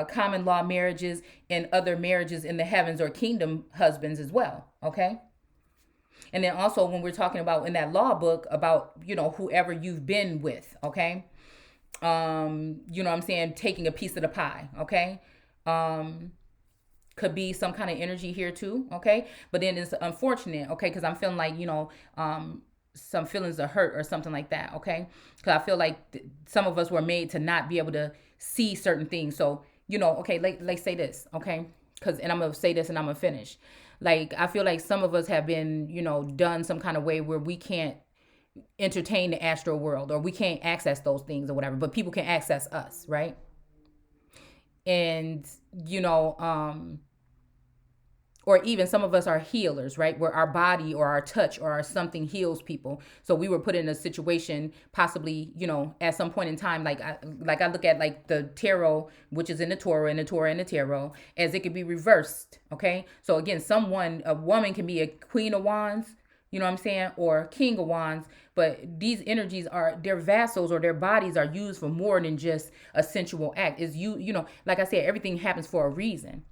common law marriages and other marriages in the heavens or kingdom husbands as well. Okay. And then also when we're talking about in that law book about, whoever you've been with. Okay. You know what I'm saying? Taking a piece of the pie. Okay. Could be some kind of energy here too. Okay. But then it's unfortunate. Okay. Cause I'm feeling like, some feelings of hurt or something like that. Okay. Cause I feel like some of us were made to not be able to see certain things. So, okay, let's say this. Okay. Cause, and I'm going to say this and I'm going to finish. Like, I feel like some of us have been, done some kind of way where we can't entertain the astral world or we can't access those things or whatever, but people can access us. Right. And, or even some of us are healers, right? Where our body or our touch or our something heals people. So we were put in a situation possibly, at some point in time, like I look at like the tarot, which is in the Torah and the Torah and the tarot, as it could be reversed. Okay. So again, a woman can be a queen of wands, you know what I'm saying? Or king of wands, but these energies their vassals or their bodies are used for more than just a sensual act. Like I said, everything happens for a reason.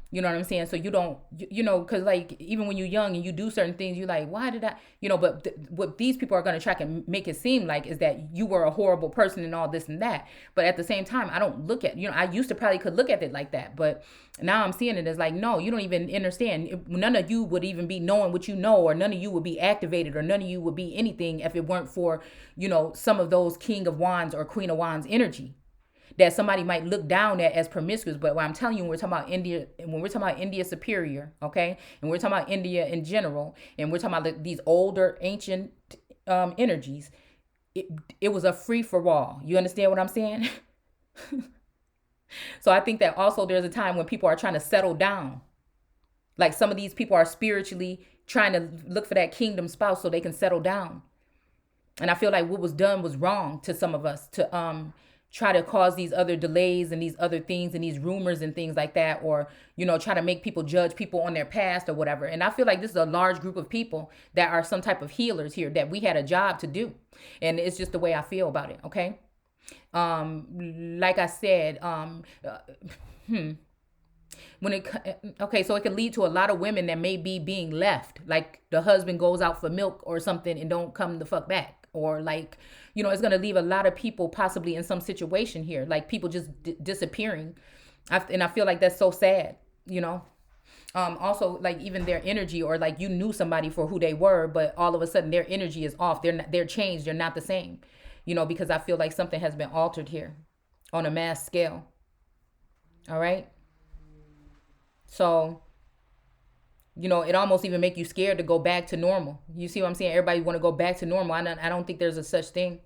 You know what I'm saying? So you don't, because like even when you're young and you do certain things, you're like, why did I, but what these people are going to try to make it seem like is that you were a horrible person and all this and that. But at the same time, I don't look at, I used to probably could look at it like that. But now I'm seeing it as like, no, you don't even understand. None of you would even be knowing what you know, or none of you would be activated, or none of you would be anything if it weren't for, some of those King of Wands or Queen of Wands energy that somebody might look down at as promiscuous. But what I'm telling you, when we're talking about India superior, okay, and we're talking about India in general, and we're talking about these older ancient energies, it was a free for all. You understand what I'm saying? So I think that also there's a time when people are trying to settle down. Like some of these people are spiritually trying to look for that kingdom spouse so they can settle down. And I feel like what was done was wrong to some of us to try to cause these other delays and these other things and these rumors and things like that, or, try to make people judge people on their past or whatever. And I feel like this is a large group of people that are some type of healers here that we had a job to do. And it's just the way I feel about it. Okay. Like I said, so it can lead to a lot of women that may be being left, like the husband goes out for milk or something and don't come the fuck back, or like, it's going to leave a lot of people possibly in some situation here, like people just disappearing. And I feel like that's so sad, also like even their energy, or like you knew somebody for who they were, but all of a sudden their energy is off. They're changed. They're not the same, because I feel like something has been altered here on a mass scale. All right. So, it almost even make you scared to go back to normal. You see what I'm saying? Everybody want to go back to normal. I don't think there's a such thing.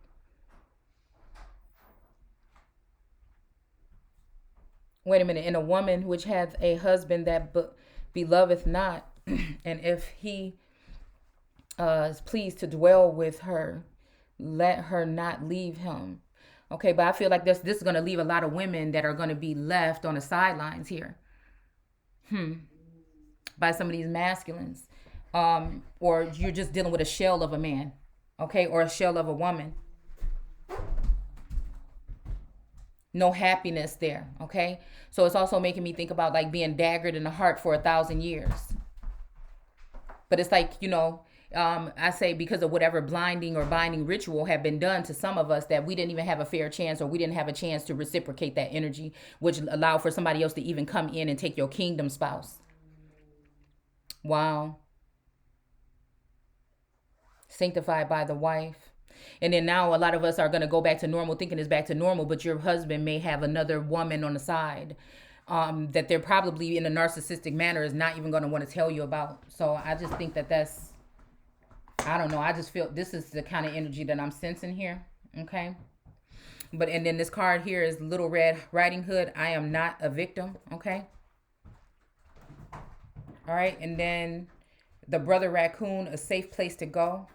Wait a minute. And a woman which hath a husband that beloveth not, and if he is pleased to dwell with her, let her not leave him. Okay, but I feel like this is going to leave a lot of women that are going to be left on the sidelines here. By some of these masculines. Or you're just dealing with a shell of a man, okay, or a shell of a woman. No happiness there, okay? So it's also making me think about like being daggered in the heart for 1,000 years. But it's like, I say because of whatever blinding or binding ritual had been done to some of us, that we didn't even have a fair chance, or we didn't have a chance to reciprocate that energy, which allowed for somebody else to even come in and take your kingdom spouse. Wow. Sanctified by the wife. And then now a lot of us are going to go back to normal, thinking it's back to normal, but your husband may have another woman on the side, that they're probably in a narcissistic manner is not even going to want to tell you about. So I just think that that's, I don't know. I just feel this is the kind of energy that I'm sensing here. Okay. But, and then this card here is Little Red Riding Hood. I am not a victim. Okay. All right. And then the Brother Raccoon, a safe place to go.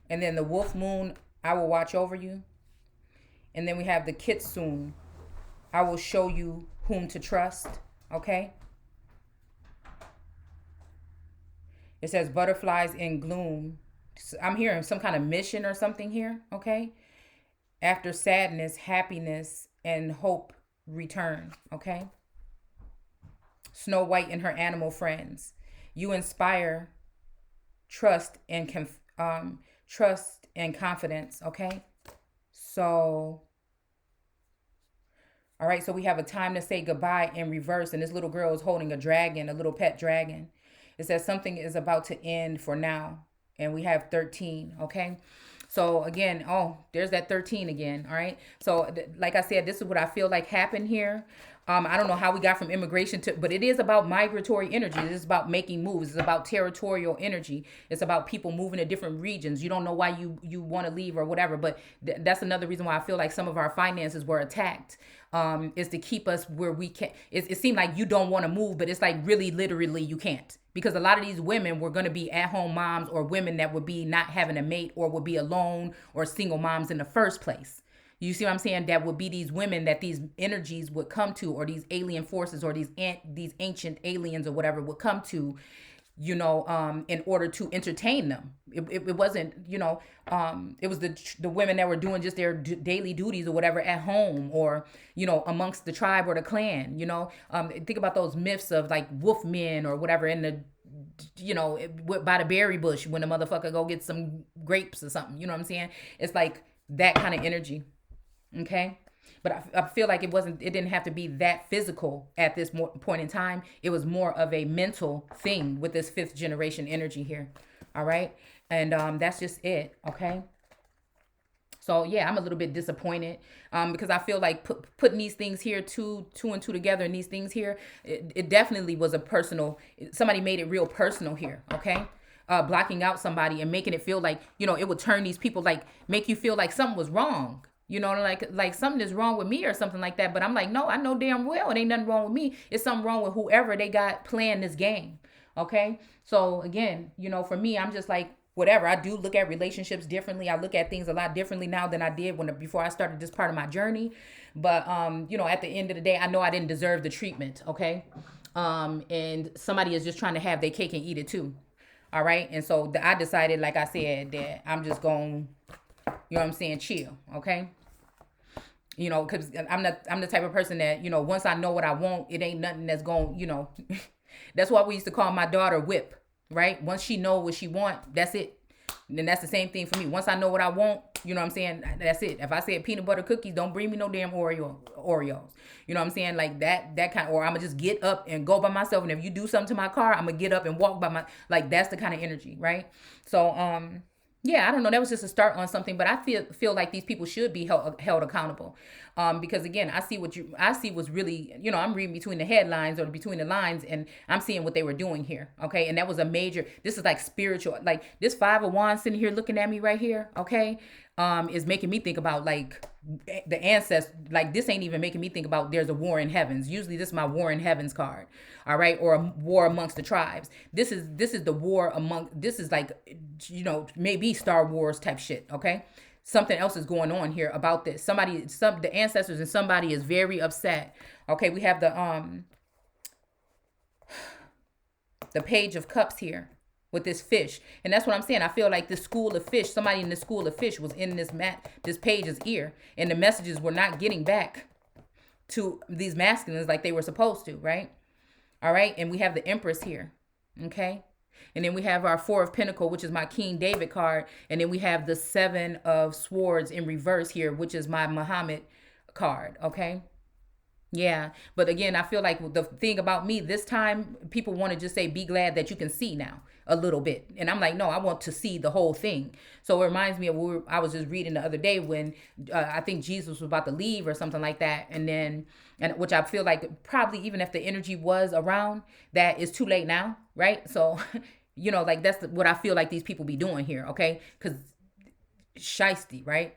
And then the Wolf Moon, I will watch over you. And then we have the Kitsune, I will show you whom to trust. Okay. It says butterflies in gloom. I'm hearing some kind of mission or something here. Okay. After sadness, happiness and hope return. Okay. Snow White and her animal friends. You inspire trust and trust and confidence. Okay. So, all right. So we have a time to say goodbye in reverse. And this little girl is holding a dragon, a little pet dragon. It says something is about to end for now. And we have 13. Okay. So again, oh, there's that 13 again. All right. So like I said, this is what I feel like happened here. I don't know how we got from immigration to, but it is about migratory energy. It is about making moves. It's about territorial energy. It's about people moving to different regions. You don't know why you want to leave or whatever, but that's another reason why I feel like some of our finances were attacked, is to keep us where we can. It seemed like you don't want to move, but it's like really literally you can't, because a lot of these women were going to be at-home moms, or women that would be not having a mate, or would be alone, or single moms in the first place. You see what I'm saying? That would be these women that these energies would come to, or these alien forces, or these ancient aliens or whatever would come to, in order to entertain them. It wasn't, it was the women that were doing just their daily duties or whatever at home, or, amongst the tribe or the clan, think about those myths of like wolf men or whatever in the, by the berry bush when a motherfucker go get some grapes or something. You know what I'm saying? It's like that kind of energy. Okay. But I feel like it didn't have to be that physical at this point in time. It was more of a mental thing with this 5th generation energy here. All right. And that's just it. Okay. So yeah, I'm a little bit disappointed, because I feel like putting these things here, two and two together, and these things here, it definitely was somebody made it real personal here. Okay. Blocking out somebody and making it feel like, it would turn these people, like make you feel like something was wrong. Like something is wrong with me or something like that. But I'm like, no, I know damn well it ain't nothing wrong with me. It's something wrong with whoever they got playing this game. Okay. So again, for me, I'm just like, whatever. I do look at relationships differently. I look at things a lot differently now than I did before I started this part of my journey. But, at the end of the day, I know I didn't deserve the treatment. Okay. And somebody is just trying to have their cake and eat it too. All right. And so I decided, like I said, that I'm just going, chill. Okay. Because I'm the type of person that, once I know what I want, it ain't nothing that's going, that's why we used to call my daughter Whip, right? Once she know what she want, that's it. And then that's the same thing for me. Once I know what I want, that's it. If I said peanut butter cookies, don't bring me no damn Oreos. You know what I'm saying? Like that kind of, or I'm gonna just get up and go by myself. And if you do something to my car, I'm gonna get up and walk by like that's the kind of energy, right? So, yeah, I don't know. That was just a start on something, but I feel like these people should be held accountable, because again, I see what's really, I'm reading between the headlines or between the lines, and I'm seeing what they were doing here. Okay, and that was this is like spiritual, like this 5 of Wands sitting here looking at me right here. Okay, is making me think about like the ancestors. Like this ain't even making me think about there's a war in heavens. Usually this is my war in heavens card. All right, or a war amongst the tribes. This is the war this is like, maybe Star Wars type shit. Okay, something else is going on here about this. The ancestors and somebody is very upset. Okay, we have the Page of Cups here with this fish. And that's what I'm saying. I feel like the school of fish, somebody in the school of fish was in this page's ear, and the messages were not getting back to these masculines like they were supposed to, right? All right. And we have the Empress here. Okay. And then we have our Four of Pentacle, which is my King David card. And then we have the Seven of Swords in reverse here, which is my Muhammad card. Okay. Yeah. But again, I feel like the thing about me this time, people want to just say, be glad that you can see now a little bit. And I'm like, no, I want to see the whole thing. So it reminds me of what I was just reading the other day when I think Jesus was about to leave or something like that. And then, and which I feel like probably even if the energy was around, that is too late now. Right. So, you know, like that's what I feel like these people be doing here. Okay. Because shisty. Right.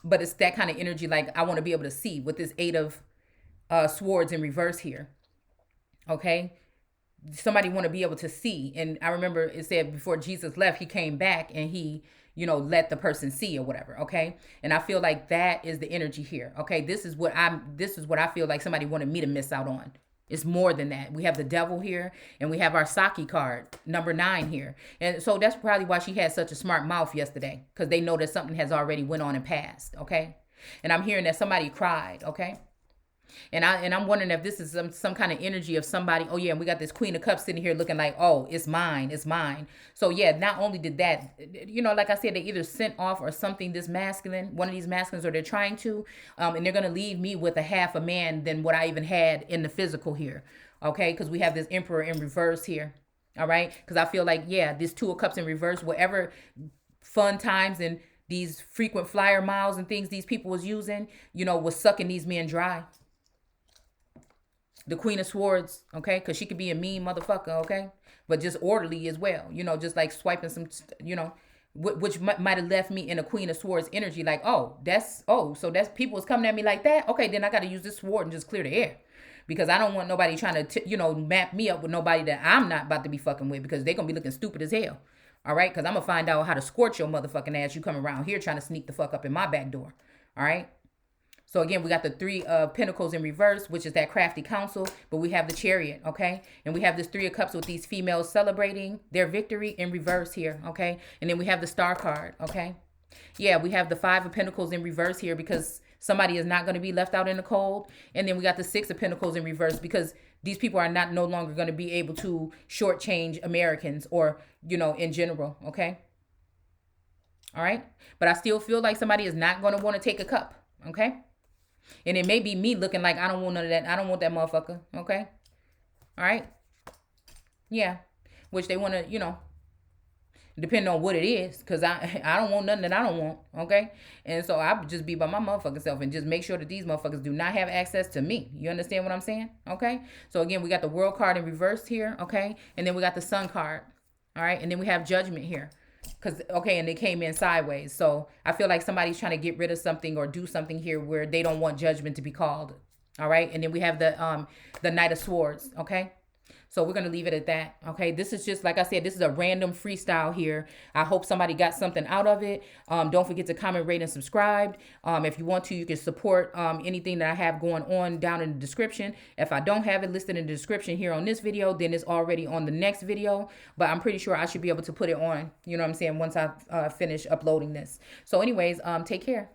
But it's that kind of energy like I want to be able to see with this Eight of Swords in reverse here. Okay. Somebody want to be able to see. And I remember it said before Jesus left, he came back and he, you know, let the person see or whatever. Okay. And I feel like that is the energy here. Okay. This is what I feel like somebody wanted me to miss out on. It's more than that. We have the devil here and we have our Saki card, number 9 here. And so that's probably why she had such a smart mouth yesterday, because they know that something has already went on and passed. Okay. And I'm hearing that somebody cried. Okay. And I'm wondering if this is some kind of energy of somebody. Oh yeah, and we got this Queen of Cups sitting here looking like, oh, it's mine, it's mine. So yeah, not only did that, you know, like I said, they either sent off or something this masculine, one of these masculines, or they're trying to, and they're gonna leave me with a half a man than what I even had in the physical here. Okay, because we have this Emperor in reverse here. All right, because I feel like this Two of Cups in reverse, whatever fun times and these frequent flyer miles and things these people was using, you know, was sucking these men dry. The Queen of Swords, okay? Because she could be a mean motherfucker, okay? But just orderly as well. You know, just like swiping some, you know, which might have left me in a Queen of Swords energy. Like, so that's people was coming at me like that? Okay, then I got to use this sword and just clear the air. Because I don't want nobody trying to, map me up with nobody that I'm not about to be fucking with. Because they're going to be looking stupid as hell. All right? Because I'm going to find out how to scorch your motherfucking ass. You come around here trying to sneak the fuck up in my back door. All right? So again, we got the Three of Pentacles in reverse, which is that crafty counsel, but we have the Chariot, okay? And we have this Three of Cups with these females celebrating their victory in reverse here, okay? And then we have the Star card, okay? Yeah, we have the Five of Pentacles in reverse here because somebody is not going to be left out in the cold. And then we got the Six of Pentacles in reverse because these people are no longer going to be able to shortchange Americans or, in general, okay? All right? But I still feel like somebody is not going to want to take a cup, okay? And it may be me looking like I don't want none of that. I don't want that motherfucker. Okay. All right. Yeah. Which they want to, depending on what it is. Because I don't want nothing that I don't want. Okay. And so I just be by my motherfucking self and just make sure that these motherfuckers do not have access to me. You understand what I'm saying? Okay. So again, we got the World card in reverse here. Okay. And then we got the Sun card. All right. And then we have Judgment here. And they came in sideways. So I feel like somebody's trying to get rid of something or do something here where they don't want judgment to be called. All right. And then we have the Knight of Swords. Okay. So we're going to leave it at that. Okay. This is just, like I said, this is a random freestyle here. I hope somebody got something out of it. Don't forget to comment, rate, and subscribe. If you want to, you can support anything that I have going on down in the description. If I don't have it listed in the description here on this video, then it's already on the next video. But I'm pretty sure I should be able to put it on, you know what I'm saying, once I finish uploading this. So anyways, take care.